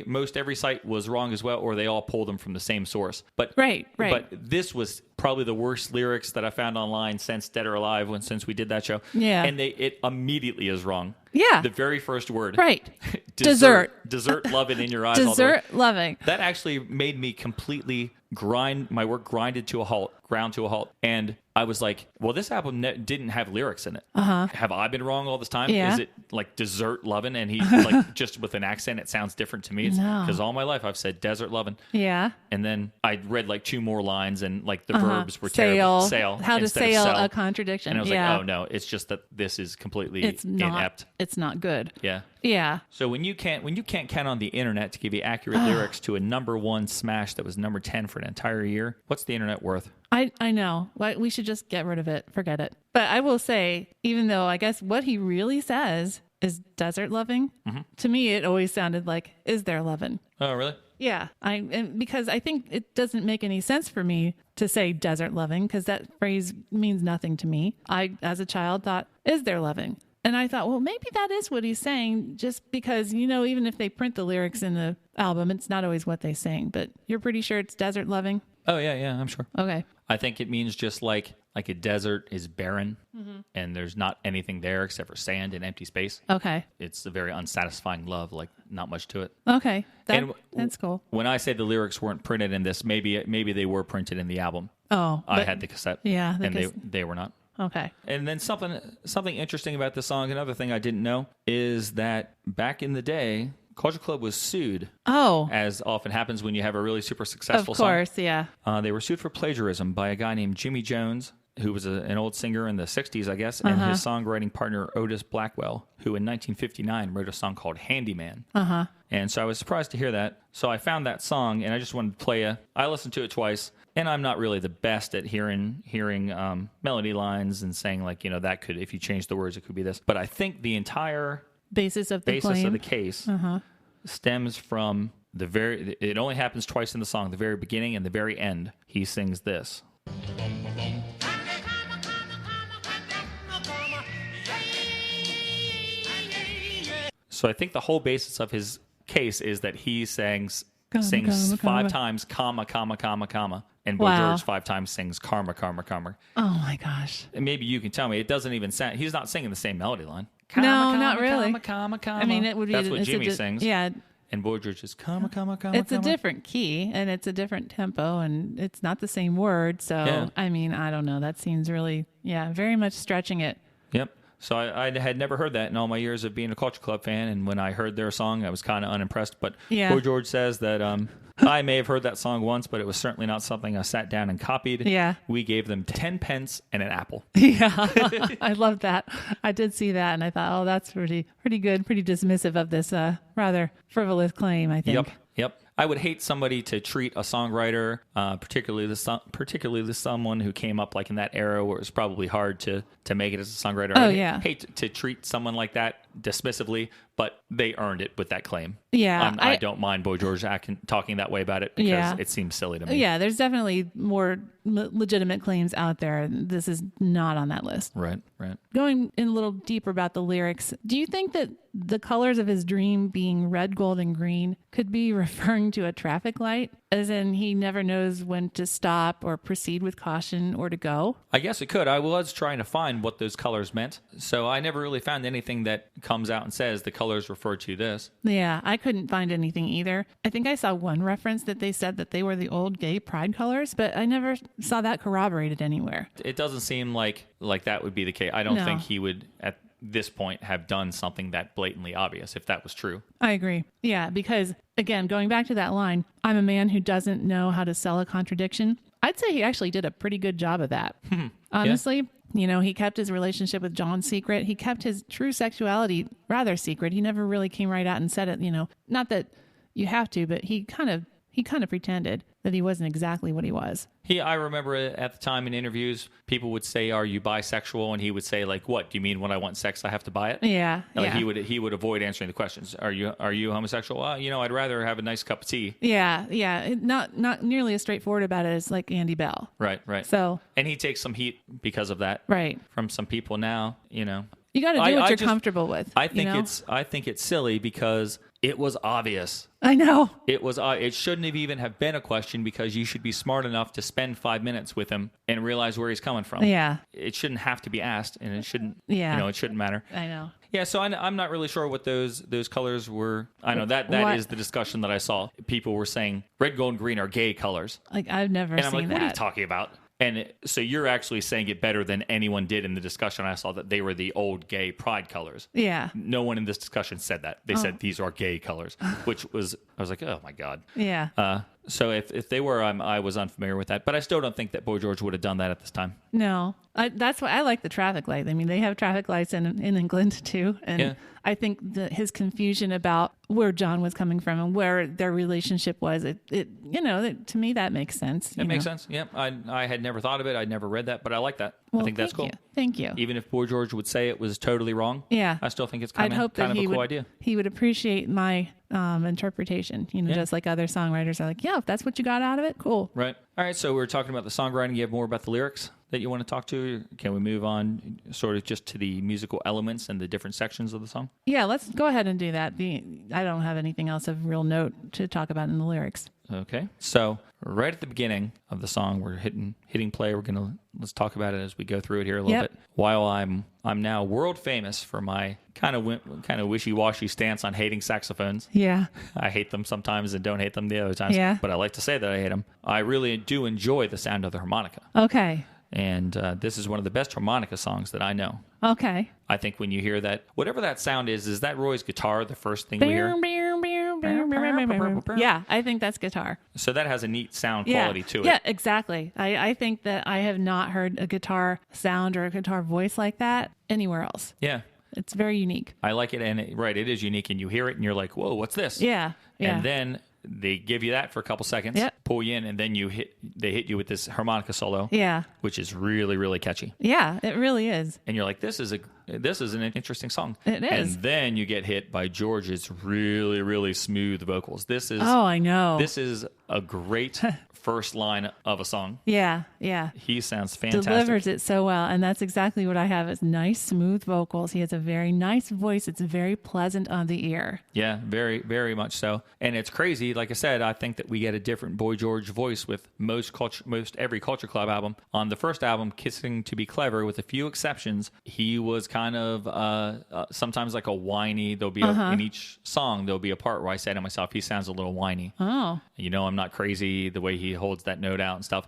most every site was wrong as well, or they all pulled them from the same source. But right. But this was probably the worst lyrics that I found online since Dead or Alive, since we did that show. Yeah. And it immediately is wrong. Yeah. The very first word. Right. Dessert loving in your eyes. Dessert loving. That actually made me completely ground to a halt. And I was like, well, this album didn't have lyrics in it. Uh-huh. Have I been wrong all this time? Yeah. Is it like dessert loving? And he's like, just with an accent, it sounds different to me. Because all my life I've said desert loving. Yeah. And then I read like two more lines and like the verbs were terrible. Sail. How to sail a contradiction. And I was like, oh no, it's just that this is completely inept. It's not good. Yeah. Yeah. So when you can't count on the internet to give you accurate lyrics to a number one smash that was number 10 for an entire year, what's the internet worth? I know. We should just get rid of it. Forget it. But I will say, even though I guess what he really says is desert loving, to me it always sounded like, is there loving? Oh, really? Yeah, because I think it doesn't make any sense for me to say desert loving, because that phrase means nothing to me. I, as a child, thought, is there loving? And I thought, well, maybe that is what he's saying, just because, even if they print the lyrics in the album, it's not always what they sing. But you're pretty sure it's desert loving? Oh, yeah, I'm sure. Okay. I think it means just like a desert is barren and there's not anything there except for sand and empty space. Okay. It's a very unsatisfying love, like not much to it. Okay. That's cool. When I say the lyrics weren't printed in this, maybe they were printed in the album. Oh. I had the cassette. Yeah. They were not. Okay. And then something interesting about this song, another thing I didn't know, is that back in the day, Culture Club was sued. Oh. As often happens when you have a really super successful song. Of course, yeah. They were sued for plagiarism by a guy named Jimmy Jones, who was an old singer in the 60s, I guess, and his songwriting partner, Otis Blackwell, who in 1959 wrote a song called Handyman. And so I was surprised to hear that. So I found that song, and I just wanted to play I listened to it twice, and I'm not really the best at hearing melody lines and saying, like, that could, if you change the words, it could be this. But I think the entire basis of the case stems from it only happens twice in the song, the very beginning and the very end. He sings this. So I think the whole basis of his case is that he sings 5 times, comma, comma, comma, comma. And Boy George 5 times sings karma, karma, karma. Oh my gosh. And maybe you can tell me, it doesn't even sound, he's not singing the same melody line. Not really. Comma, comma, comma. I mean, it would be. That's what Jimmy sings. Yeah. And Boy George is comma, comma, comma. It's a different key and it's a different tempo and it's not the same word. So, I mean, I don't know. That seems really, very much stretching it. Yep. So I had never heard that in all my years of being a Culture Club fan, and when I heard their song, I was kind of unimpressed. But Boy George says that I may have heard that song once, but it was certainly not something I sat down and copied. Yeah. We gave them 10 pence and an apple. Yeah, I love that. I did see that, and I thought, oh, that's pretty good, pretty dismissive of this rather frivolous claim, I think. Yep. I would hate somebody to treat a songwriter, particularly someone who came up like in that era where it was probably hard to make it as a songwriter. I hate to treat someone like that dismissively, but they earned it with that claim. Yeah. I don't mind Boy George talking that way about it because it seems silly to me. Yeah, there's definitely more legitimate claims out there. This is not on that list. Right. Going in a little deeper about the lyrics, do you think that the colors of his dream being red, gold, and green could be referring to a traffic light, as in he never knows when to stop or proceed with caution or to go? I guess it could. I was trying to find what those colors meant, so I never really found anything that comes out and says the colors refer to this. Yeah, I couldn't find anything either. I think I saw one reference that they said that they were the old gay pride colors, but I never saw that corroborated anywhere. It doesn't seem like that would be the case. I don't think he would, at this point, have done something that blatantly obvious if that was true. I agree. Yeah, because, again, going back to that line, I'm a man who doesn't know how to sell a contradiction. I'd say he actually did a pretty good job of that. Honestly, he kept his relationship with John secret. He kept his true sexuality rather secret. He never really came right out and said it, not that you have to, but he kind of pretended that he wasn't exactly what he was. I remember at the time in interviews, people would say, "Are you bisexual?" And he would say, like, "What do you mean? When I want sex, I have to buy it?" Yeah. He would avoid answering the questions. Are you homosexual? I'd rather have a nice cup of tea. Yeah. Not nearly as straightforward about it as like Andy Bell. Right. So, and he takes some heat because of that. Right. From some people now. You got to do what you're comfortable with. I think it's silly because it was obvious. I know. It shouldn't have been a question because you should be smart enough to spend 5 minutes with him and realize where he's coming from. Yeah. It shouldn't have to be asked, and it shouldn't. Yeah. It shouldn't matter. I know. Yeah. So I'm not really sure what those colors were. I know that is the discussion that I saw. People were saying red, gold, and green are gay colors. Like I've never seen that. And I'm like, what are you talking about? And so you're actually saying it better than anyone did in the discussion. I saw that they were the old gay pride colors. Yeah. No one in this discussion said that. They said these are gay colors, which was, I was like, oh my God. Yeah. So if they were, I was unfamiliar with that. But I still don't think that Boy George would have done that at this time. No. That's why I like the traffic light. I mean, they have traffic lights in England too. And Yeah. I think his confusion about where John was coming from and where their relationship was, to me, that makes sense. It makes sense. Yeah. I had never thought of it. I'd never read that, but I like that. Well, I think that's cool. Thank you. Even if Boy George would say it was totally wrong, Yeah. I still think it's I'd kind hope that of a cool idea. he would appreciate my interpretation, just like other songwriters are like, yeah, if that's what you got out of it, cool. Right. All right. So we're talking about the songwriting. You have more about the lyrics that you want to talk to? Can we move on sort of just to the musical elements and the different sections of the song? Yeah, let's go ahead and do that. I don't have anything else of real note to talk about in the lyrics. Okay. So right at the beginning of the song, we're hitting play. Let's talk about it as we go through it here a little bit. While I'm now world famous for my kind of wishy-washy stance on hating saxophones. Yeah. I hate them sometimes and don't hate them the other times. Yeah. But I like to say that I hate them. I really do enjoy the sound of the harmonica. Okay. And this is one of the best harmonica songs that I know. Okay. I think when you hear that, whatever that sound is that Roy's guitar the first thing we hear? Yeah, I think that's guitar. So that has a neat sound quality to it. Yeah, exactly. I think that I have not heard a guitar sound or a guitar voice like that anywhere else. Yeah. It's very unique. I like it, and it is unique, and you hear it, and you're like, whoa, what's this? Yeah. And then they give you that for a couple seconds, pull you in, and then they hit you with this harmonica solo, which is really, really catchy. Yeah, it really is. And you're like, this is an interesting song. It is. And then you get hit by George's really, really smooth vocals. I know. This is a great first line of a song. Yeah. He sounds fantastic. Delivers it so well, and that's exactly what I have is nice, smooth vocals. He has a very nice voice. It's very pleasant on the ear. Yeah, very, very much so. And it's crazy. Like I said, I think that we get a different Boy George voice with most every Culture Club album. On the first album, Kissing to Be Clever, with a few exceptions, he was kind of sometimes like a whiny. There'll be in each song, there'll be a part where I say to myself, he sounds a little whiny. Oh. I'm not crazy. The way he holds that note out and stuff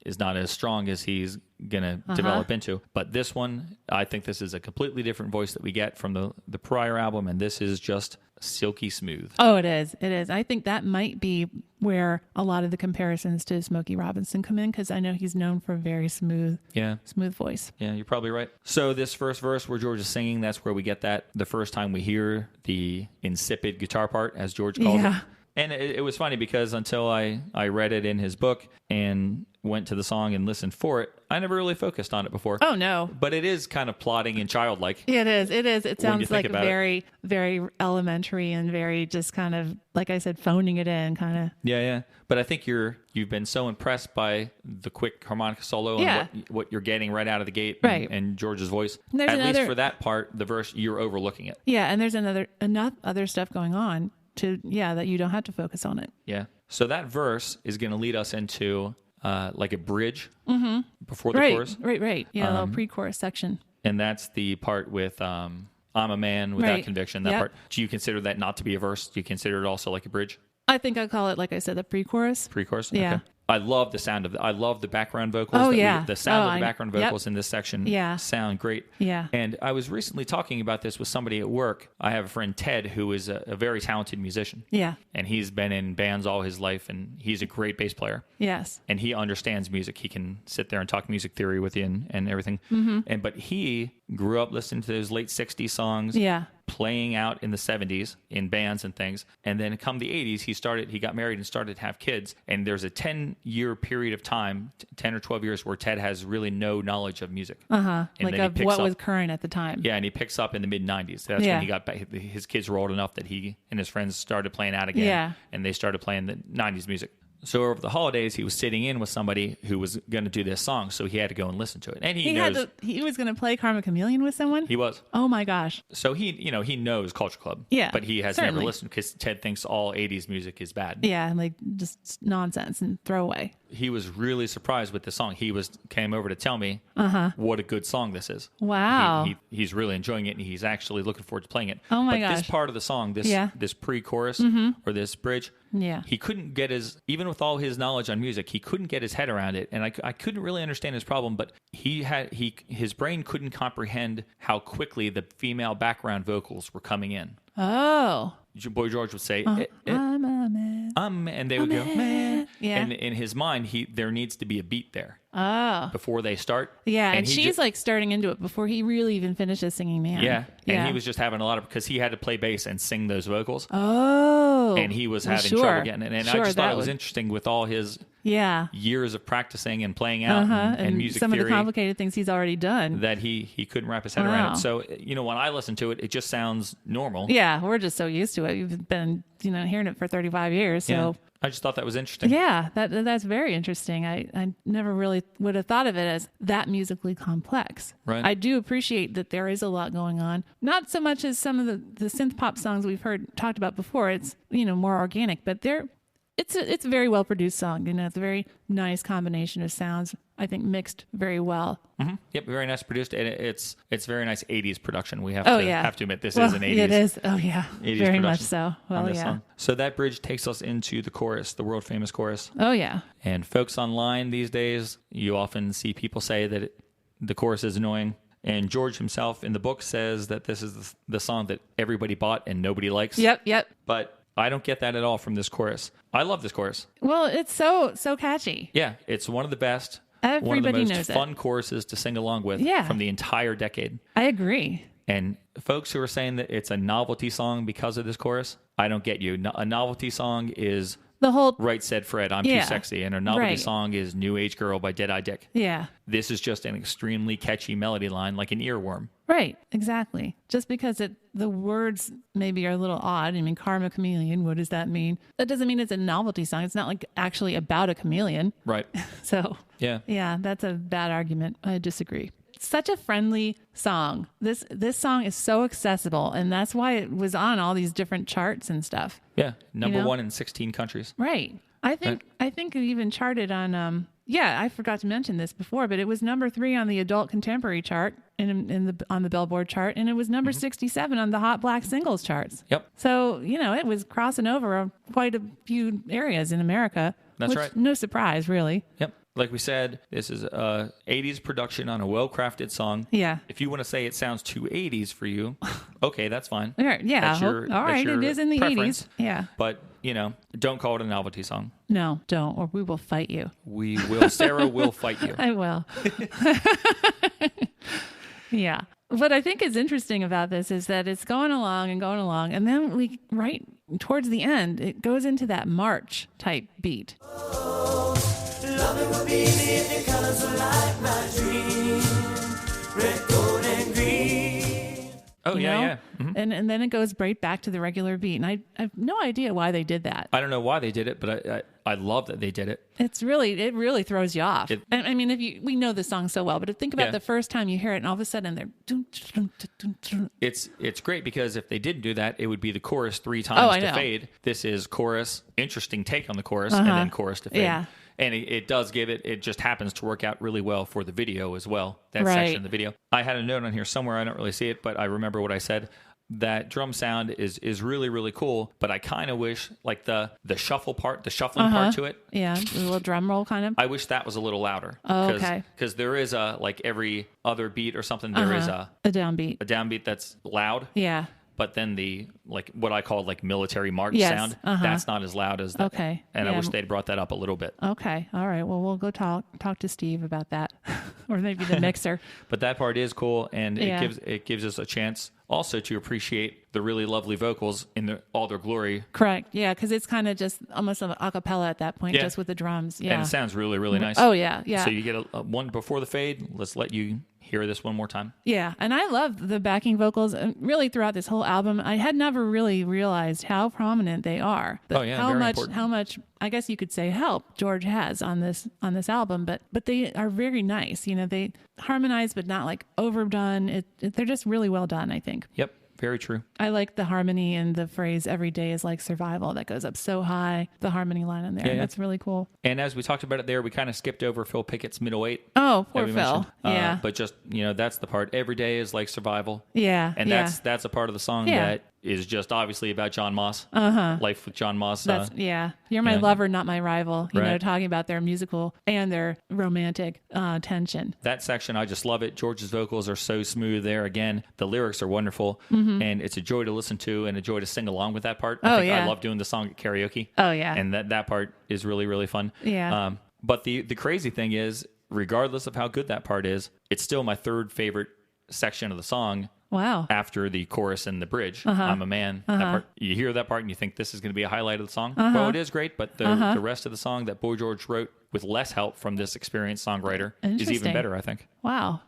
is not as strong as he's going to develop into. But this one, I think this is a completely different voice that we get from the prior album, and this is just silky smooth. Oh, it is. It is. I think that might be where a lot of the comparisons to Smokey Robinson come in, because I know he's known for a very smooth voice. Yeah, you're probably right. So this first verse where George is singing, that's where we get that the first time we hear the insipid guitar part, as George calls it. And it was funny because until I read it in his book and went to the song and listened for it, I never really focused on it before. Oh, no. But it is kind of plotting and childlike. It is. It sounds like very, very elementary and very just kind of, like I said, phoning it in kind of. Yeah. But I think you've been so impressed by the quick harmonica solo and what you're getting right out of the gate and George's voice. At least for that part, the verse, you're overlooking it. Yeah, and there's enough other stuff going on that you don't have to focus on it. Yeah. So that verse is going to lead us into like a bridge before the chorus. Right. Yeah, a little pre-chorus section. And that's the part with I'm a man without conviction. That part. Do you consider that not to be a verse? Do you consider it also like a bridge? I think I call it, like I said, the pre-chorus. Pre-chorus? Yeah. Okay. I love the sound of it. I love the background vocals. Oh, yeah. The sound of the background vocals in this section sound great. Yeah. And I was recently talking about this with somebody at work. I have a friend, Ted, who is a very talented musician. Yeah. And he's been in bands all his life, and he's a great bass player. Yes. And he understands music. He can sit there and talk music theory with you and everything. Mm-hmm. But he grew up listening to those late 60s songs. Yeah. Playing out in the 70s in bands and things. And then come the 80s, he got married and started to have kids. And there's a 10-year period of time, 10 or 12 years, where Ted has really no knowledge of music. And like of what was current at the time. Yeah, and he picks up in the mid-90s. That's when he got back. His kids were old enough that he and his friends started playing out again. Yeah. And they started playing the 90s music. So over the holidays, he was sitting in with somebody who was going to do this song, so he had to go and listen to it. And he was going to play Karma Chameleon with someone? He was. Oh my gosh. So he knows Culture Club. Yeah. But he has never listened because Ted thinks all 80s music is bad. Yeah, like just nonsense and throwaway. He was really surprised with the song. He came over to tell me what a good song this is. Wow. He's really enjoying it, and he's actually looking forward to playing it. Oh my gosh. But this part of the song, this pre-chorus or this bridge, he couldn't get even with all his knowledge on music, he couldn't get his head around it, and I couldn't really understand his problem. But his brain couldn't comprehend how quickly the female background vocals were coming in. Oh. Boy George would say, I'm a man. And they would go, man. Yeah. And in his mind, there needs to be a beat there. before they start. Yeah, and she's like starting into it before he really even finishes singing Man. Yeah, and he was just having a lot of, because he had to play bass and sing those vocals. Oh. And he was having trouble getting it. And I just thought it was interesting with all his years of practicing and playing out and music some theory. Of the complicated things he's already done. That he couldn't wrap his head around it. So, when I listen to it, it just sounds normal. Yeah, we're just so used to it. We've been, hearing it for 35 years. So. Yeah. I just thought that was interesting. Yeah, that's very interesting. I never really would have thought of it as that musically complex. Right. I do appreciate that there is a lot going on. Not so much as some of the synth pop songs we've talked about before. It's more organic, but it's a very well produced song. It's a very nice combination of sounds. I think mixed very well. Mm-hmm. Yep, very nice produced, and it's very nice 80s production. We have to admit this is an 80s. It is. Oh yeah, 80s very much so. Well, yeah. Song. So that bridge takes us into the chorus, the world famous chorus. Oh yeah. And folks online these days, you often see people say that the chorus is annoying. And George himself in the book says that this is the song that everybody bought and nobody likes. Yep. But I don't get that at all from this chorus. I love this chorus. Well, it's so catchy. Yeah, it's one of the best. Everybody one of the most knows fun choruses to sing along with from the entire decade. I agree. And folks who are saying that it's a novelty song because of this chorus, I don't get you. A novelty song is the whole Right Said Fred, I'm Too Sexy, and a novelty song is New Age Girl by Dead-Eye Dick. Yeah. This is just an extremely catchy melody line, like an earworm. Right, exactly. Just because the words maybe are a little odd. I mean, Karma Chameleon, what does that mean? That doesn't mean it's a novelty song. It's not like actually about a chameleon. Right. So, yeah, that's a bad argument. I disagree. Such a friendly song. This song is so accessible, and that's why it was on all these different charts and stuff. Yeah, number one in 16 countries. Right. I think it even charted on I forgot to mention this before, but it was number 3 on the adult contemporary chart on the Billboard chart, and it was number 67 on the Hot Black Singles charts. Yep. So, it was crossing over quite a few areas in America. That's right. No surprise, really. Yep. Like we said, this is a 80s production on a well-crafted song. Yeah. If you want to say it sounds too 80s for you, okay, that's fine. Yeah. That's all right, it is in the preference. 80s. Yeah. But, don't call it a novelty song. No, don't, or we will fight you. We will. Sarah will fight you. I will. Yeah. What I think is interesting about this is that it's going along, and then right towards the end, it goes into that march type beat. Love it would be if your colors were like my dream, red, gold, and green. Oh, yeah. Mm-hmm. And then it goes right back to the regular beat. And I have no idea why they did that. I don't know why they did it, but I love that they did it. It really throws you off. I mean, we know the song so well, but think about the first time you hear it, and all of a sudden they're. It's great because if they didn't do that, it would be the chorus 3 times to fade. This is chorus, interesting take on the chorus, and then chorus to fade. Yeah. And it does give it just happens to work out really well for the video as well, that section of the video. I had a note on here somewhere, I don't really see it, but I remember what I said. That drum sound is really, really cool, but I kind of wish, like the shuffling part to it. Yeah, a little drum roll kind of. I wish that was a little louder. Oh, okay. Because there is like every other beat or something, there is a downbeat. A downbeat that's loud. Yeah. But then the, like, what I call, like, military march sound, that's not as loud as that. Okay. And I wish they'd brought that up a little bit. Okay. All right. Well, we'll go talk to Steve about that. Or maybe the mixer. But that part is cool, and it gives us a chance also to appreciate the really lovely vocals in all their glory. Correct. Yeah, because it's kind of just almost a cappella at that point, just with the drums. Yeah. And it sounds really, really nice. Oh, yeah. Yeah. So you get a one before the fade. Let's let you hear this one more time. Yeah, and I love the backing vocals. Really, throughout this whole album, I had never really realized how prominent they are. Very important. How much, I guess you could say, help George has on this album. But they are very nice. They harmonize, but not like overdone. They're just really well done, I think. Yep. Very true. I like the harmony and the phrase "every day is like survival" that goes up so high. The harmony line in there, that's really cool. And as we talked about it there, we kind of skipped over Phil Pickett's middle 8. Oh, poor Phil. Yeah, but just that's the part. Every day is like survival. Yeah, and that's a part of the song that is just obviously about John Moss. Life with John Moss. You're my lover, not my rival. Right. Talking about their musical and their romantic tension. That section, I just love it. George's vocals are so smooth there. Again, the lyrics are wonderful, and it's a joy to listen to and a joy to sing along with that part. I love doing the song at karaoke. Oh yeah, and that part is really, really fun. Yeah. But the crazy thing is, regardless of how good that part is, it's still my third favorite section of the song. Wow. After the chorus and the bridge, I'm a man. That part, you hear that part and you think this is going to be a highlight of the song. Well, it is great, but the rest of the song that Boy George wrote with less help from this experienced songwriter is even better, I think. Wow.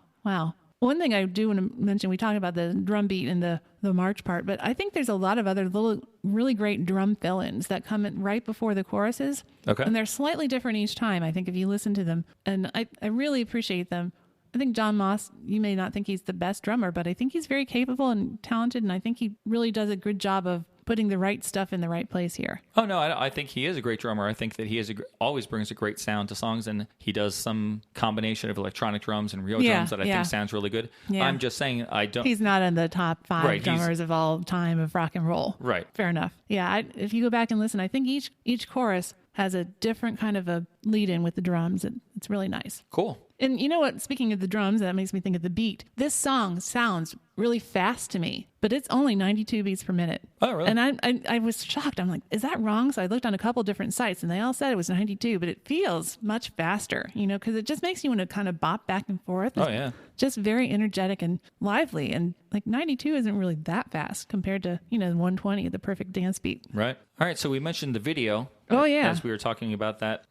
One thing I do want to mention, we talk about the drum beat and the march part, but I think there's a lot of other little really great drum fill-ins that come in right before the choruses. Okay. And they're slightly different each time, I think, if you listen to them. And I really appreciate them. I think John Moss, you may not think he's the best drummer, but I think he's very capable and talented, and I think he really does a good job of putting the right stuff in the right place here. Oh, no, I think he is a great drummer. I think that he always brings a great sound to songs, and he does some combination of electronic drums and real drums that I think sounds really good. Yeah. I'm just saying he's not in the top 5 drummers of all time of rock and roll. Right. Fair enough. Yeah, if you go back and listen, I think each chorus has a different kind of a lead-in with the drums. It's really nice. Cool. And you know what? Speaking of the drums, that makes me think of the beat. This song sounds really fast to me, but it's only 92 beats per minute. Oh, really? And I was shocked. I'm like, is that wrong? So I looked on a couple different sites, and they all said it was 92, but it feels much faster, because it just makes you want to kind of bop back and forth. Oh, yeah. Just very energetic and lively. And like 92 isn't really that fast compared to, 120, the perfect dance beat. Right. All right. So we mentioned the video. Oh, yeah. As we were talking about that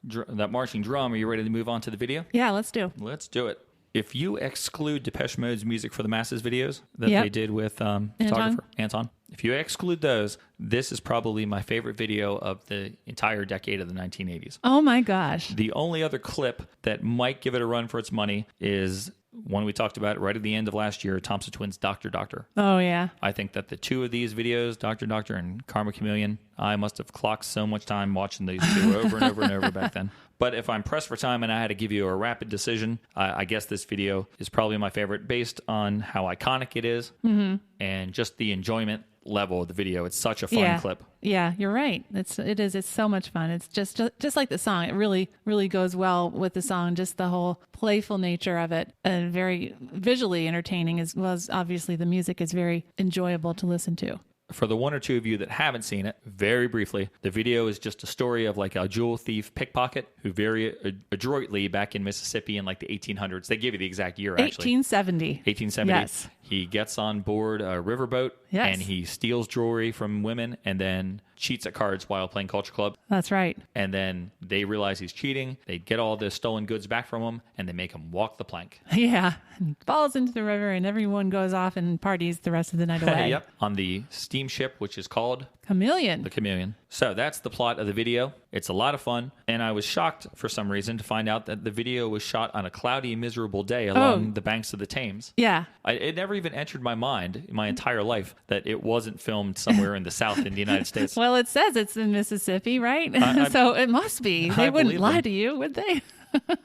marching drum. Are you ready to move on to the video? Yeah, let's do. Let's do it. If you exclude Depeche Mode's Music for the Masses videos that they did with photographer Anton, if you exclude those, this is probably my favorite video of the entire decade of the 1980s. Oh, my gosh. The only other clip that might give it a run for its money is one we talked about right at the end of last year, Thompson Twins' Dr. Doctor. Oh, yeah. I think that the two of these videos, Dr. Doctor and Karma Chameleon, I must have clocked so much time watching these two over and over and over back then. But if I'm pressed for time and I had to give you a rapid decision, I guess this video is probably my favorite based on how iconic it is and just the enjoyment level of the video. It's such a fun clip. Yeah, you're right. It is. It's so much fun. It's just like the song. It really, really goes well with the song. Just the whole playful nature of it, and very visually entertaining as well as obviously the music is very enjoyable to listen to. For the one or two of you that haven't seen it, very briefly, the video is just a story of like a jewel thief pickpocket who very adroitly back in Mississippi in like the 1800s. They give you the exact year, actually. 1870. 1870. Yes. He gets on board a riverboat and he steals jewelry from women and then cheats at cards while playing Culture Club. That's right. And then they realize he's cheating. They get all the stolen goods back from him and they make him walk the plank. Yeah. And falls into the river and everyone goes off and parties the rest of the night away. Yep. On the steamship, which is called Chameleon. The Chameleon. So that's the plot of the video. It's a lot of fun. And I was shocked for some reason to find out that the video was shot on a cloudy, miserable day along the banks of the Thames. Yeah. It never even entered my mind in my entire life that it wasn't filmed somewhere in the South in the United States. Well, it says it's in Mississippi, right? So it must be. They wouldn't lie to you, would they?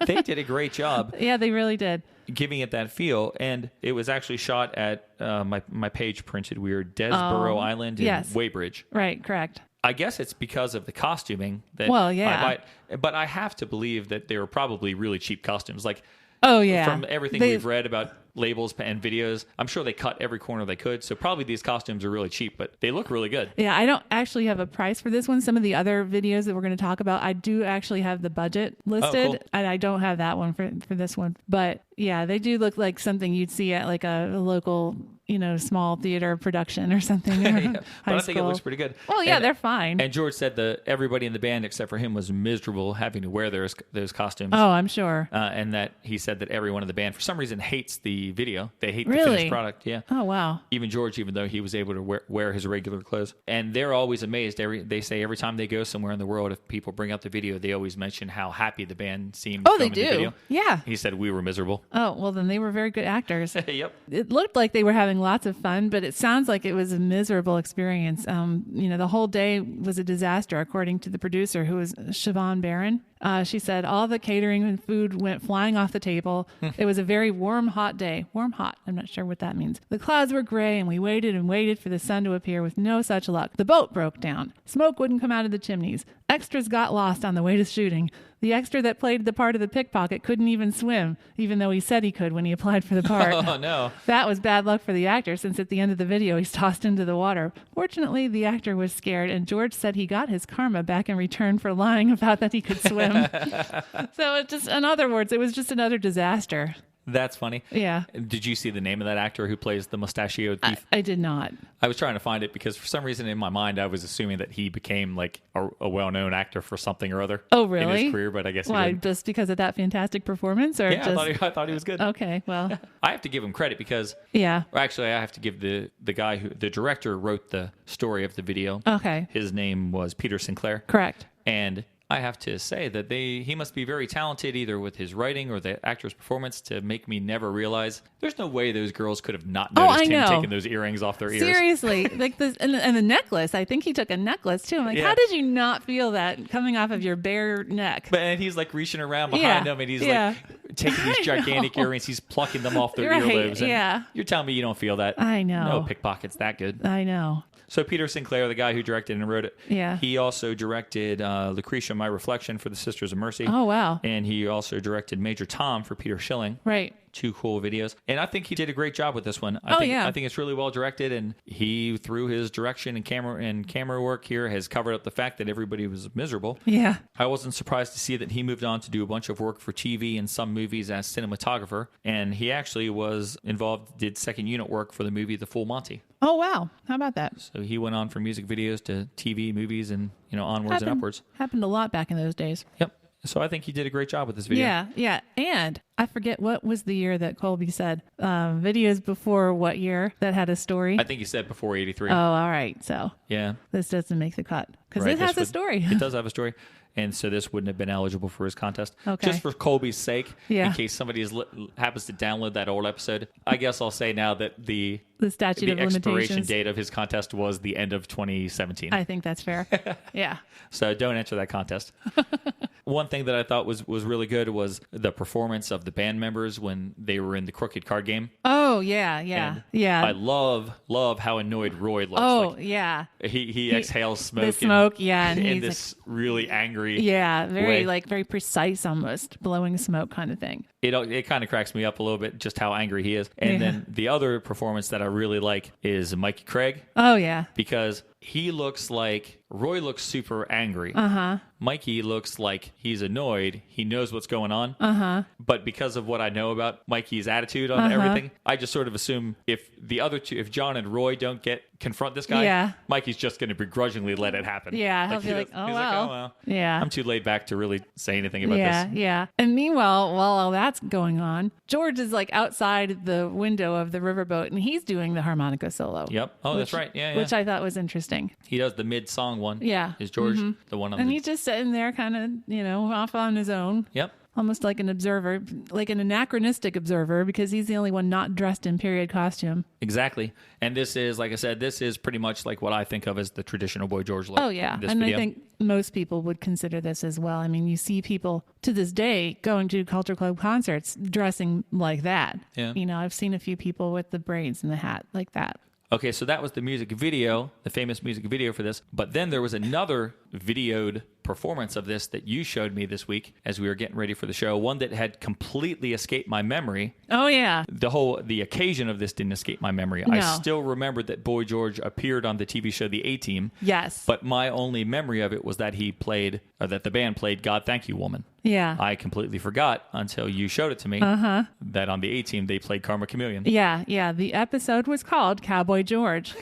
They did a great job. Yeah, they really did. Giving it that feel. And it was actually shot at, my page printed, we were Desborough Island in Weybridge. Right, correct. I guess it's because of the costuming that but I have to believe that they were probably really cheap costumes. Like, from everything we've read about labels and videos, I'm sure they cut every corner they could. So probably these costumes are really cheap, but they look really good. Yeah, I don't actually have a price for this one. Some of the other videos that we're going to talk about, I do actually have the budget listed, cool. and I don't have that one for this one. But yeah, they do look like something you'd see at like a local, small theater production or something. But I think it looks pretty good. Well, yeah, they're fine. And George said that everybody in the band except for him was miserable having to wear those costumes. Oh, I'm sure. And that he said that everyone in the band, for some reason, hates the video. They hate the Really? finished product. Yeah. Oh, wow. Even George, even though he was able to wear his regular clothes. And they're always amazed. They say every time they go somewhere in the world, if people bring up the video, they always mention how happy the band seemed. Oh, they do. The video. Yeah. He said we were miserable. Oh, well, then they were very good actors. Yep. It looked like they were having lots of fun, but it sounds like it was a miserable experience. The whole day was a disaster, according to the producer, who was Siobhan Barron. She said all the catering and food went flying off the table. It was a very warm, hot day. Warm, hot. I'm not sure what that means. The clouds were gray, and we waited and waited for the sun to appear with no such luck. The boat broke down. Smoke wouldn't come out of the chimneys. Extras got lost on the way to shooting. The extra that played the part of the pickpocket couldn't even swim, even though he said he could when he applied for the part. Oh, no. That was bad luck for the actor, since at the end of the video, he's tossed into the water. Fortunately, the actor was scared, and George said he got his karma back in return for lying about that he could swim. him. So it just, in other words, it was just another disaster. That's funny. Yeah. Did you see the name of that actor who plays the mustachioed thief? I did not. I was trying to find it because for some reason in my mind I was assuming that he became like a well-known actor for something or other. Oh, really? In his career, but I guess Why? he didn't. Just because of that fantastic performance, or Yeah, just? I thought he was good. Okay, well, I have to give him credit because, yeah. or actually, I have to give the guy the director wrote the story of the video. Okay, His name was Peter Sinclair, correct. and I have to say that he must be very talented either with his writing or the actor's performance to make me never realize there's no way those girls could have not noticed him know. taking those earrings off their ears. Seriously, like this, and the necklace. I think he took a necklace too. I'm like, Yeah. how did you not feel that coming off of your bare neck? And he's like reaching around behind Yeah, them and he's yeah. like taking these gigantic earrings. He's plucking them off their Right, earlobes. And yeah. You're telling me you don't feel that? I know. No pickpockets that good. I know. So Peter Sinclair, the guy who directed and wrote it, Yeah. he also directed Lucretia, My Reflection for the Sisters of Mercy. Oh, wow. And he also directed Major Tom for Peter Schilling. Right. 2 cool videos. And I think he did a great job with this one. Oh, yeah. I think it's really well directed, and he, through his direction and camera work here, has covered up the fact that everybody was miserable. Yeah. I wasn't surprised to see that he moved on to do a bunch of work for TV and some movies as cinematographer, and he actually was involved, did second unit work for the movie The Full Monty. Oh, wow. How about that? So he went on from music videos to TV, movies, and onwards and upwards. Happened a lot back in those days. Yep. So I think he did a great job with this video. Yeah, yeah. And I forget what was the year that Colby said. Videos before what year that had a story? I think he said before 83. Oh, all right. So Yeah. this doesn't make the cut because Right, it has this a would- story. It does have a story. And so this wouldn't have been eligible for his contest. Okay. Just for Colby's sake, Yeah. in case somebody happens to download that old episode, I guess I'll say now that the statute of expiration limitations. date of his contest was the end of 2017. I think that's fair. Yeah. So don't enter that contest. One thing that I thought was really good was the performance of the band members when they were in the crooked card game. Oh, yeah, yeah, And yeah. I love how annoyed Roy looks. Oh, Like, yeah. he exhales smoke. The smoke, yeah, and in he's this really angry. Yeah, very way. very precise almost, blowing smoke kind of thing. It kind of cracks me up a little bit just how angry he is. And Yeah. then the other performance that I really like is Mikey Craig, Oh, yeah. because he looks like Roy looks super angry. Uh-huh. Mikey looks like he's annoyed. He knows what's going on. Uh-huh. But because of what I know about Mikey's attitude on everything, I just sort of assume if the other two, if John and Roy don't confront this guy, Yeah. Mikey's just going to begrudgingly let it happen. Yeah, he'll be like, he's oh, like, well. Yeah. I'm too laid back to really say anything about Yeah, this. yeah. And meanwhile, while all that's going on, George is like outside the window of the riverboat and he's doing the harmonica solo. Yep. Oh, that's right. Yeah, yeah. Which I thought was interesting. He does the mid-song one. Yeah. Is George the one on And the... he's just sitting there kind of, off on his own. Yep. Almost like an observer, like an anachronistic observer, because he's the only one not dressed in period costume. Exactly. And this is, like I said, this is pretty much like what I think of as the traditional Boy George look. Oh, yeah. This And video. I think most people would consider this as well. I mean, you see people to this day going to Culture Club concerts dressing like that. Yeah. I've seen a few people with the braids and the hat like that. Okay, so that was the music video, the famous music video for this. But then there was another videoed performance of this that you showed me this week as we were getting ready for the show. One that had completely escaped my memory. Oh, yeah. The occasion of this didn't escape my memory. I No. still remembered that Boy George appeared on the TV show The A-Team. Yes. But my only memory of it was that that the band played God Thank You Woman. Yeah. I completely forgot until you showed it to me that on the A-Team they played Karma Chameleon. Yeah, yeah. The episode was called Cowboy George.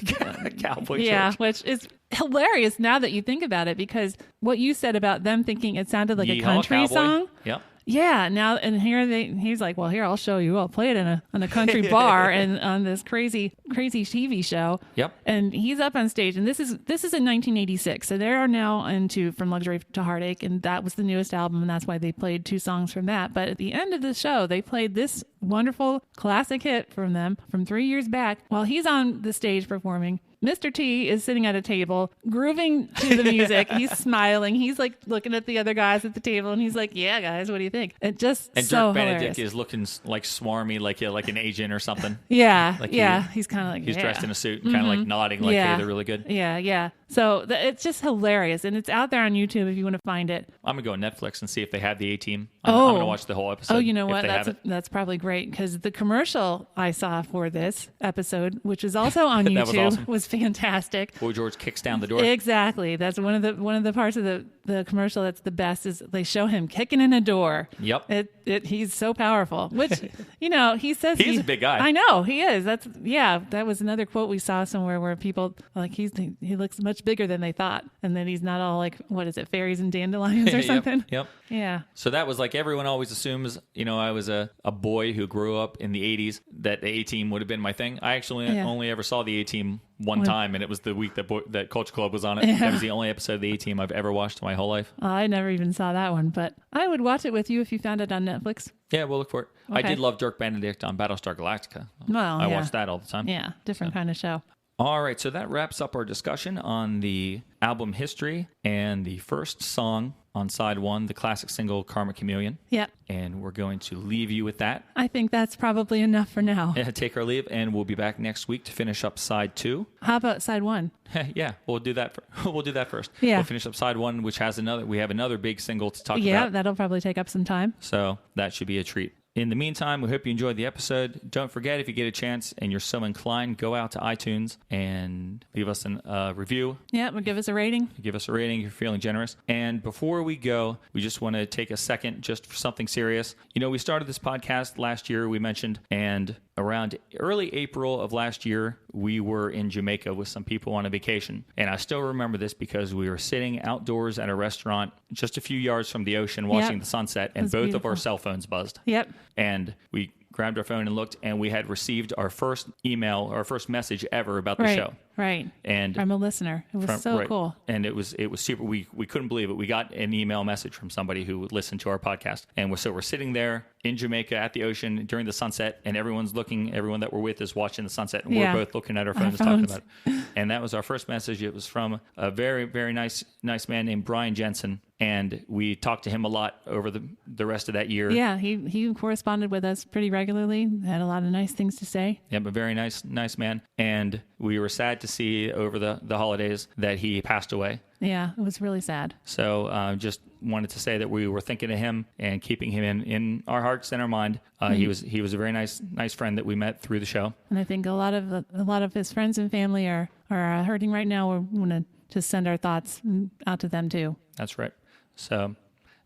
Cowboy Yeah, George. which is hilarious now that you think about it, because what you said about them thinking it sounded like a Yeehaw, country cowboy. song. Yep. Yeah, now and he's like, well, here, I'll show you. I'll play it in a country bar and on this crazy TV show. Yep. And he's up on stage, and this is in 1986. So they are now into From Luxury to Heartache, and that was the newest album, and that's why they played 2 songs from that. But at the end of the show, they played this wonderful classic hit from them from 3 years back while he's on the stage performing. Mr. T is sitting at a table, grooving to the music. He's smiling. He's like looking at the other guys at the table, and he's like, "Yeah, guys, what do you think?" It just And so Dirk hilarious. Benedict is looking like swarmy, like an agent or something. Yeah, Like he's kind of like He's yeah. dressed in a suit and kind of like nodding like, Yeah. hey, they're really good. Yeah, yeah. So it's just hilarious, and it's out there on YouTube if you want to find it. I'm going to go on Netflix and see if they have the A-Team. I'm Oh. going to watch the whole episode. Oh, you know if what? they have it. That's probably great, because the commercial I saw for this episode, which is also on That was YouTube, awesome. was fantastic. Boy George kicks down the door. Exactly. That's one of the parts of the the commercial that's the best is they show him kicking in a door. Yep. He's so powerful, which, he says He's a big guy. I know he is. That was another quote we saw somewhere where people like he looks much bigger than they thought. And then he's not all like, what is it, fairies and dandelions or something? Yep. Yeah. So that was like everyone always assumes, I was a boy who grew up in the 80s, that the A-Team would have been my thing. I actually only ever saw the A-Team one time, and it was the week that Culture Club was on it. That was the only episode of the A-Team I've ever watched in my whole life. I never even saw that one, but I would watch it with you if you found it on Netflix. Yeah, we'll look for it. Okay. I did love Dirk Benedict on Battlestar Galactica. Well, I watched that all the time. Yeah, different kind of show. All right, so that wraps up our discussion on the album history and the first song on side one, the classic single Karmic Chameleon. Yep. And we're going to leave you with that. I think that's probably enough for now. Take our leave, and we'll be back next week to finish up side two. How about side one? Yeah, we'll do that. We'll do that first. Yeah. We'll finish up side one, which has we have another big single to talk about. Yeah, that'll probably take up some time. So that should be a treat. In the meantime, we hope you enjoyed the episode. Don't forget, if you get a chance and you're so inclined, go out to iTunes and leave us a review. Yeah, but give us a rating. Give us a rating if you're feeling generous. And before we go, we just want to take a second just for something serious. We started this podcast last year, we mentioned, and around early April of last year, we were in Jamaica with some people on a vacation. And I still remember this because we were sitting outdoors at a restaurant just a few yards from the ocean watching the sunset, and both beautiful. of our cell phones buzzed. Yep. And we grabbed our phone and looked, and we had received our first email, our first message ever about the show. Right. And from a listener. It was so cool. And it was super. We couldn't believe it. We got an email message from somebody who listened to our podcast. And we're sitting there in Jamaica at the ocean during the sunset, and everyone that we're with is watching the sunset, and we're both looking at our phones talking about it. And that was our first message. It was from a very, very nice man named Brian Jensen. And we talked to him a lot over the rest of that year. Yeah, he corresponded with us pretty regularly, had a lot of nice things to say. Yeah, a very nice man. And we were sad to see over the holidays that he passed away. Yeah, it was really sad. So just wanted to say that we were thinking of him and keeping him in our hearts and our mind. He was a very nice friend that we met through the show. And I think a lot of his friends and family are hurting right now. We want to just send our thoughts out to them too. That's right. So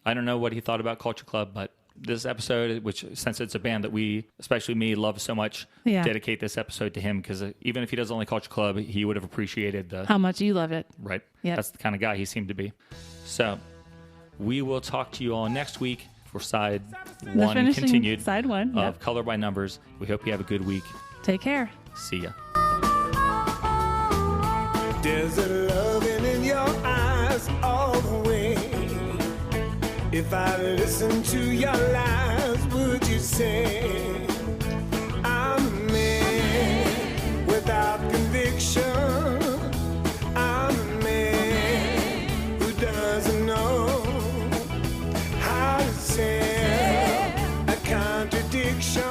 I don't know what he thought about Culture Club, but this episode, which since it's a band that we, especially me, love so much, dedicate this episode to him, because even if he doesn't like Culture Club, he would have appreciated how much you love it. Right. Yep. That's the kind of guy he seemed to be. So we will talk to you all next week for side one continued. Side one of Color by Numbers. We hope you have a good week. Take care. See ya. There's a loving in your eyes all the way. If I listen to your lies, would you say I'm a man without conviction? I'm a man who doesn't know how to say a contradiction.